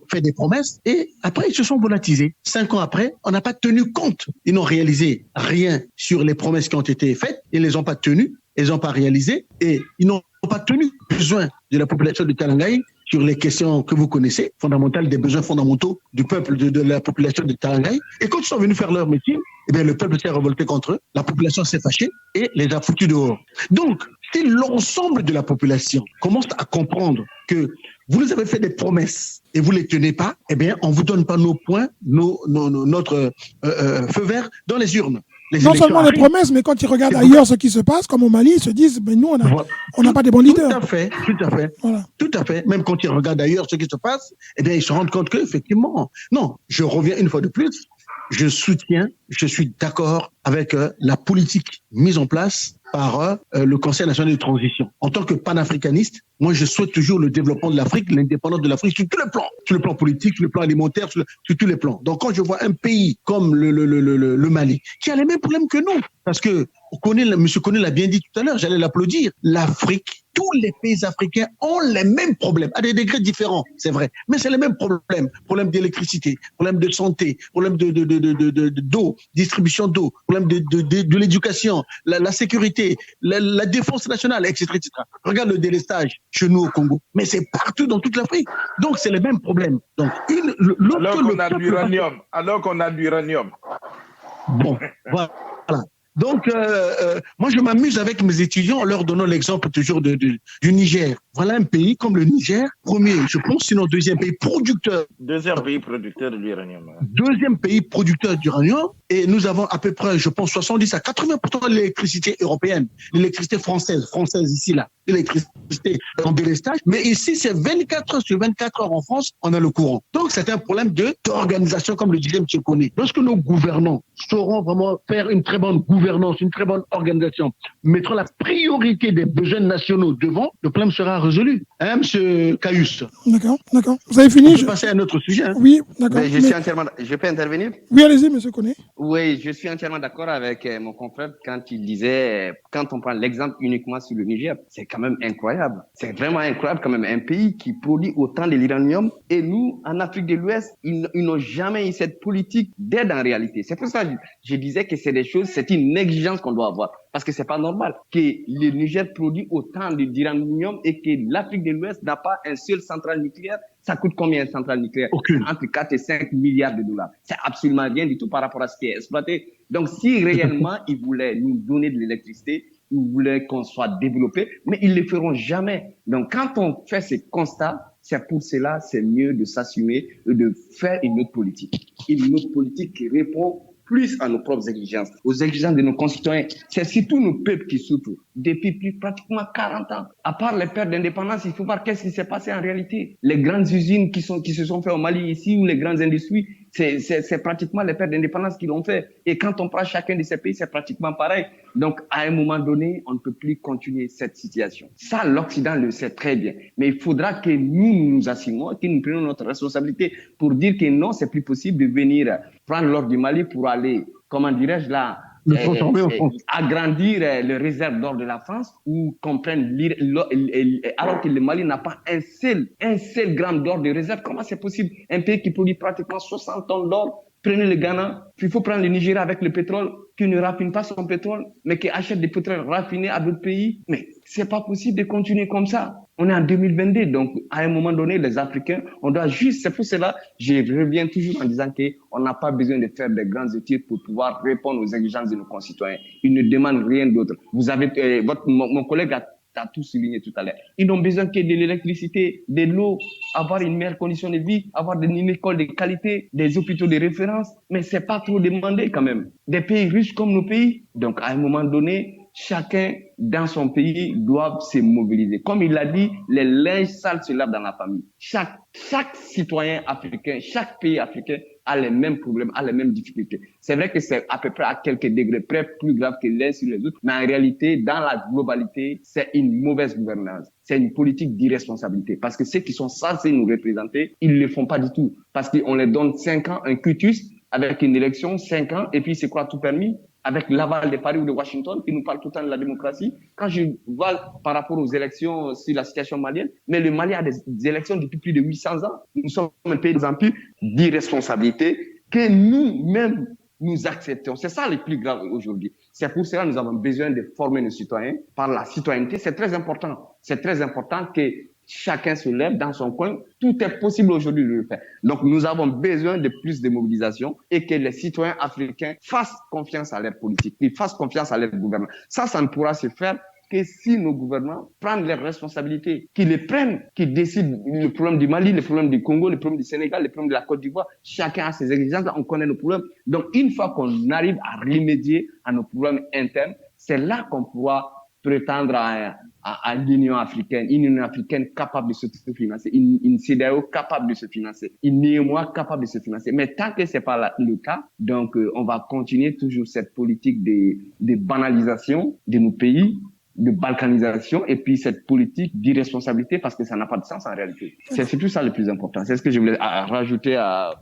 fait des promesses et après ils se sont volatilisés. 5 ans après, on n'a pas tenu compte. Ils n'ont réalisé rien sur les promesses qui ont été faites. Ils ne les ont pas tenues, ils n'ont pas réalisé et ils n'ont pas tenu besoin de la population de Talangaï sur les questions que vous connaissez, fondamentales, des besoins fondamentaux du peuple, de la population de Talangaï. Et quand ils sont venus faire leur métier, eh bien, le peuple s'est révolté contre eux, la population s'est fâchée et les a foutus dehors. Donc, si l'ensemble de la population commence à comprendre que vous nous avez fait des promesses et vous ne les tenez pas, eh bien, on ne vous donne pas nos points, notre feu vert dans les urnes. Non seulement les promesses, mais quand ils regardent ailleurs ce qui se passe, comme au Mali, ils se disent, nous, on n'a pas des bons leaders. Tout à fait. Même quand ils regardent ailleurs ce qui se passe, eh bien, ils se rendent compte qu'effectivement, non, je reviens une fois de plus, je suis d'accord avec la politique mise en place par le Conseil national de transition. En tant que panafricaniste, moi, je souhaite toujours le développement de l'Afrique, l'indépendance de l'Afrique sur tous les plans. Sur le plan politique, sur le plan alimentaire, sur tous les plans. Donc, quand je vois un pays comme le Mali, qui a les mêmes problèmes que nous, parce que M. Koné l'a bien dit tout à l'heure, j'allais l'applaudir, l'Afrique, tous les pays africains ont les mêmes problèmes, à des degrés différents, c'est vrai, mais c'est les mêmes problèmes. Problème d'électricité, problème de santé, problème d'eau, distribution d'eau, problème de l'éducation, la sécurité, la défense nationale, etc., etc. Regarde le délestage chez nous au Congo, mais c'est partout dans toute l'Afrique. Donc, c'est les mêmes problèmes. Donc, alors qu'on a de l'uranium. Bon, voilà. Donc, moi, je m'amuse avec mes étudiants en leur donnant l'exemple toujours du Niger. Voilà un pays comme le Niger, premier, je pense, sinon deuxième pays producteur. Deuxième pays producteur de l'uranium. Deuxième pays producteur d'uranium. Et nous avons à peu près, je pense, 70 à 80% de l'électricité européenne. L'électricité française ici, là. L'électricité en délestage. Mais ici, c'est 24 heures sur 24 heures en France, on a le courant. Donc, c'est un problème d'organisation, comme le disait M. Koné. Lorsque nos gouvernants sauront vraiment faire une très bonne gouvernance, gouvernance, une très bonne organisation mettront la priorité des besoins nationaux devant, le problème sera résolu. Hein, M. Caius? D'accord, d'accord. Vous avez fini? On peut passer à un autre sujet. Hein. Oui, d'accord. Je peux intervenir? Oui, allez-y, monsieur Koné. Oui, je suis entièrement d'accord avec mon confrère quand il disait, quand on prend l'exemple uniquement sur le Niger, c'est quand même incroyable. C'est vraiment incroyable quand même, un pays qui produit autant de l'uranium et nous, en Afrique de l'Ouest, ils n'ont jamais eu cette politique d'aide en réalité. C'est pour ça que je disais que c'est des choses, c'est une exigence qu'on doit avoir. Parce que c'est pas normal que le Niger produit autant d'uranium et que l'Afrique de l'Ouest n'a pas un seul centrale nucléaire. Ça coûte combien une centrale nucléaire? Aucune. Entre 4 et 5 milliards de dollars. C'est absolument rien du tout par rapport à ce qui est exploité. Donc, si réellement ils voulaient nous donner de l'électricité, ils voulaient qu'on soit développé, mais ils le feront jamais. Donc, quand on fait ces constats, c'est pour cela, c'est mieux de s'assumer et de faire une autre politique. Une autre politique qui répond plus à nos propres exigences, aux exigences de nos concitoyens. C'est surtout nos peuples qui souffrent depuis pratiquement 40 ans. À part les pertes d'indépendance, il faut voir qu'est-ce qui s'est passé en réalité. Les grandes usines qui se sont faites au Mali ici, ou les grandes industries, c'est pratiquement les pertes d'indépendance qui l'ont fait. Et quand on prend chacun de ces pays, c'est pratiquement pareil. Donc, à un moment donné, on ne peut plus continuer cette situation. Ça, l'Occident le sait très bien. Mais il faudra que nous assumons, que nous prenions notre responsabilité pour dire que non, c'est plus possible de venir prendre l'or du Mali pour aller, comment dirais-je là, agrandir les réserves d'or de la France ou qu'on prenne alors que le Mali n'a pas un seul gramme d'or de réserve. Comment c'est possible? Un pays qui produit pratiquement 60 tonnes d'or. Prenez le Ghana, il faut prendre le Nigeria avec le pétrole, qui ne raffine pas son pétrole, mais qui achète des pétroles raffinés à d'autres pays. Mais c'est pas possible de continuer comme ça. On est en 2022, donc à un moment donné, les Africains, on doit juste, c'est pour cela, je reviens toujours en disant qu'on n'a pas besoin de faire des grandes études pour pouvoir répondre aux exigences de nos concitoyens. Ils ne demandent rien d'autre. Vous avez, mon collègue a tout souligné tout à l'heure. Ils n'ont besoin que de l'électricité, de l'eau, avoir une meilleure condition de vie, avoir une école de qualité, des hôpitaux de référence. Mais c'est pas trop demandé quand même. Des pays riches comme nos pays. Donc, à un moment donné, chacun dans son pays doit se mobiliser. Comme il l'a dit, les linges sales se lavent dans la famille. Chaque citoyen africain, chaque pays africain a les mêmes problèmes, a les mêmes difficultés. C'est vrai que c'est à peu près à quelques degrés près plus grave que les uns sur les autres, mais en réalité, dans la globalité, c'est une mauvaise gouvernance. C'est une politique d'irresponsabilité. Parce que ceux qui sont censés nous représenter, ils ne le font pas du tout. Parce qu'on les donne 5 ans, un cutus, avec une élection, 5 ans, et puis c'est quoi tout permis? Avec l'aval de Paris ou de Washington, qui nous parle tout le temps de la démocratie. Quand je vois par rapport aux élections sur la situation malienne, mais le Mali a des élections depuis plus de 800 ans. Nous sommes un pays d'irresponsabilité que nous-mêmes nous acceptons. C'est ça le plus grave aujourd'hui. C'est pour cela que nous avons besoin de former nos citoyens par la citoyenneté. C'est très important. C'est très important que chacun se lève dans son coin. Tout est possible aujourd'hui de le faire. Donc, nous avons besoin de plus de mobilisation et que les citoyens africains fassent confiance à leur politique, qu'ils fassent confiance à leur gouvernement. Ça ne pourra se faire que si nos gouvernements prennent leurs responsabilités, qu'ils les prennent, qu'ils décident le problème du Mali, le problème du Congo, le problème du Sénégal, le problème de la Côte d'Ivoire. Chacun a ses exigences, on connaît nos problèmes. Donc, une fois qu'on arrive à remédier à nos problèmes internes, c'est là qu'on pourra prétendre à l'Union africaine, une Union africaine capable de se financer, une CEDEAO capable de se financer, une UEMOA capable de se financer. Mais tant que c'est pas le cas, donc on va continuer toujours cette politique de banalisation de nos pays, de balkanisation, et puis cette politique d'irresponsabilité parce que ça n'a pas de sens en réalité. C'est tout ça le plus important. C'est ce que je voulais rajouter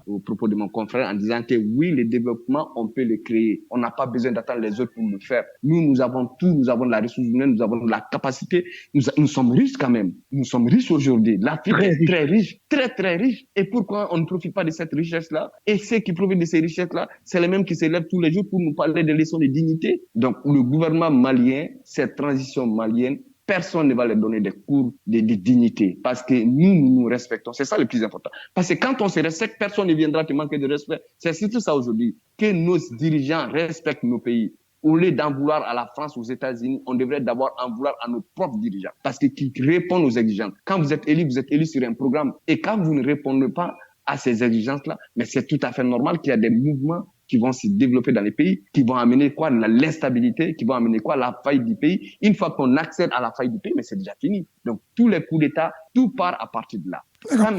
au propos de mon confrère en disant que oui, le développement, on peut le créer. On n'a pas besoin d'attendre les autres pour le faire. Nous avons tout. Nous avons de la ressource humaine, nous avons de la capacité. Nous sommes riches quand même. Nous sommes riches aujourd'hui. L'Afrique est très riche, très très riche. Et pourquoi on ne profite pas de cette richesse-là? Et ceux qui profitent de ces richesses-là, c'est les mêmes qui se lèvent tous les jours pour nous parler de leçons de dignité. Donc le gouvernement malien, cette transition malienne, personne ne va leur donner des cours de dignité parce que nous respectons. C'est ça le plus important. Parce que quand on se respecte, personne ne viendra te manquer de respect. C'est surtout ça aujourd'hui. Que nos dirigeants respectent nos pays. Au lieu d'en vouloir à la France, aux États-Unis, on devrait d'abord en vouloir à nos propres dirigeants parce qu'ils répondent aux exigences. Quand vous êtes élu sur un programme et quand vous ne répondez pas à ces exigences-là, mais c'est tout à fait normal qu'il y a des mouvements qui vont se développer dans les pays, qui vont amener quoi? L'instabilité, qui vont amener quoi? La faillite du pays. Une fois qu'on accède à la faillite du pays, mais c'est déjà fini. Donc, tous les coups d'État, tout part à partir de là.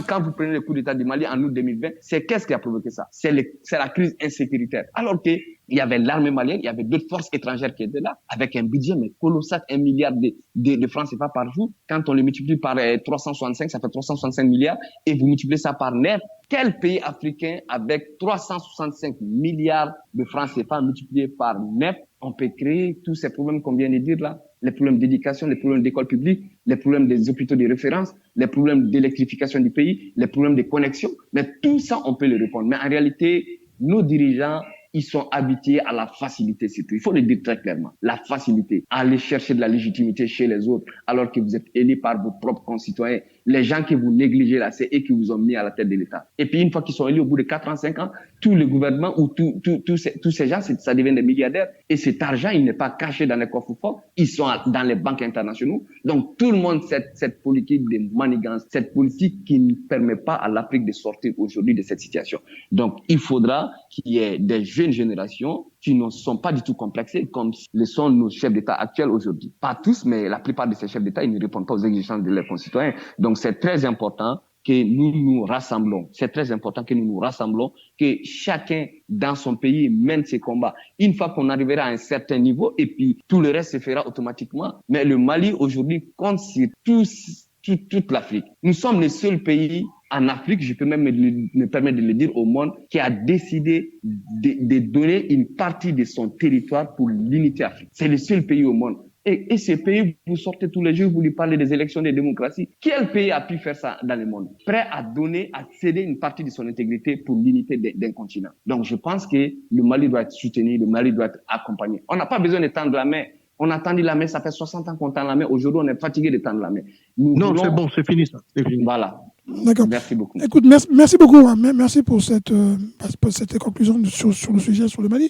Quand vous prenez le coup d'État du Mali en août 2020, qu'est-ce qui a provoqué ça? C'est la crise insécuritaire. Alors que il y avait l'armée malienne, il y avait d'autres forces étrangères qui étaient là, avec un budget mais colossal, 1 milliard de francs CFA par jour. Quand on le multiplie par 365, ça fait 365 milliards, et vous multipliez ça par 9. Quel pays africain avec 365 milliards de francs CFA multipliés par 9, on peut créer tous ces problèmes qu'on vient de dire là? Les problèmes d'éducation, les problèmes d'école publique, les problèmes des hôpitaux de référence, les problèmes d'électrification du pays, les problèmes de connexion. Mais tout ça, on peut le répondre. Mais en réalité, nos dirigeants, ils sont habitués à la facilité, surtout. Il faut le dire très clairement. La facilité. Aller chercher de la légitimité chez les autres, alors que vous êtes élus par vos propres concitoyens. Les gens que vous négligez là, c'est eux qui vous ont mis à la tête de l'État. Et puis, une fois qu'ils sont élus, au bout de 4 ans, 5 ans, tout le gouvernement ou tous ces gens, ça devient des milliardaires. Et cet argent, il n'est pas caché dans les coffres forts. Ils sont dans les banques internationaux. Donc, tout le monde, cette politique de manigance, cette politique qui ne permet pas à l'Afrique de sortir aujourd'hui de cette situation. Donc, il faudra qu'il y ait des jeunes générations qui ne sont pas du tout complexés comme le sont nos chefs d'État actuels aujourd'hui. Pas tous, mais la plupart de ces chefs d'État, ils ne répondent pas aux exigences de leurs concitoyens. Donc, c'est très important que nous nous rassemblons. C'est très important que nous nous rassemblons, que chacun dans son pays mène ses combats. Une fois qu'on arrivera à un certain niveau, et puis tout le reste se fera automatiquement. Mais le Mali aujourd'hui compte sur toute l'Afrique. Nous sommes le seul pays en Afrique, je peux même me permettre de le dire au monde, qui a décidé de donner une partie de son territoire pour l'unité africaine. C'est le seul pays au monde. Et ce pays, vous sortez tous les jours, vous lui parlez des élections, des démocraties. Quel pays a pu faire ça dans le monde? Prêt à donner, à céder une partie de son intégrité pour l'unité d'un continent. Donc je pense que le Mali doit être soutenu, le Mali doit être accompagné. On n'a pas besoin de tendre la main. On a tendu la main, ça fait 60 ans qu'on tend la main. Aujourd'hui, on est fatigué de tendre la main. Non, c'est bon, c'est fini ça. C'est fini. Voilà. D'accord. Merci beaucoup. Écoute, merci beaucoup. Hein. Merci pour cette conclusion sur le sujet, sur le Mali.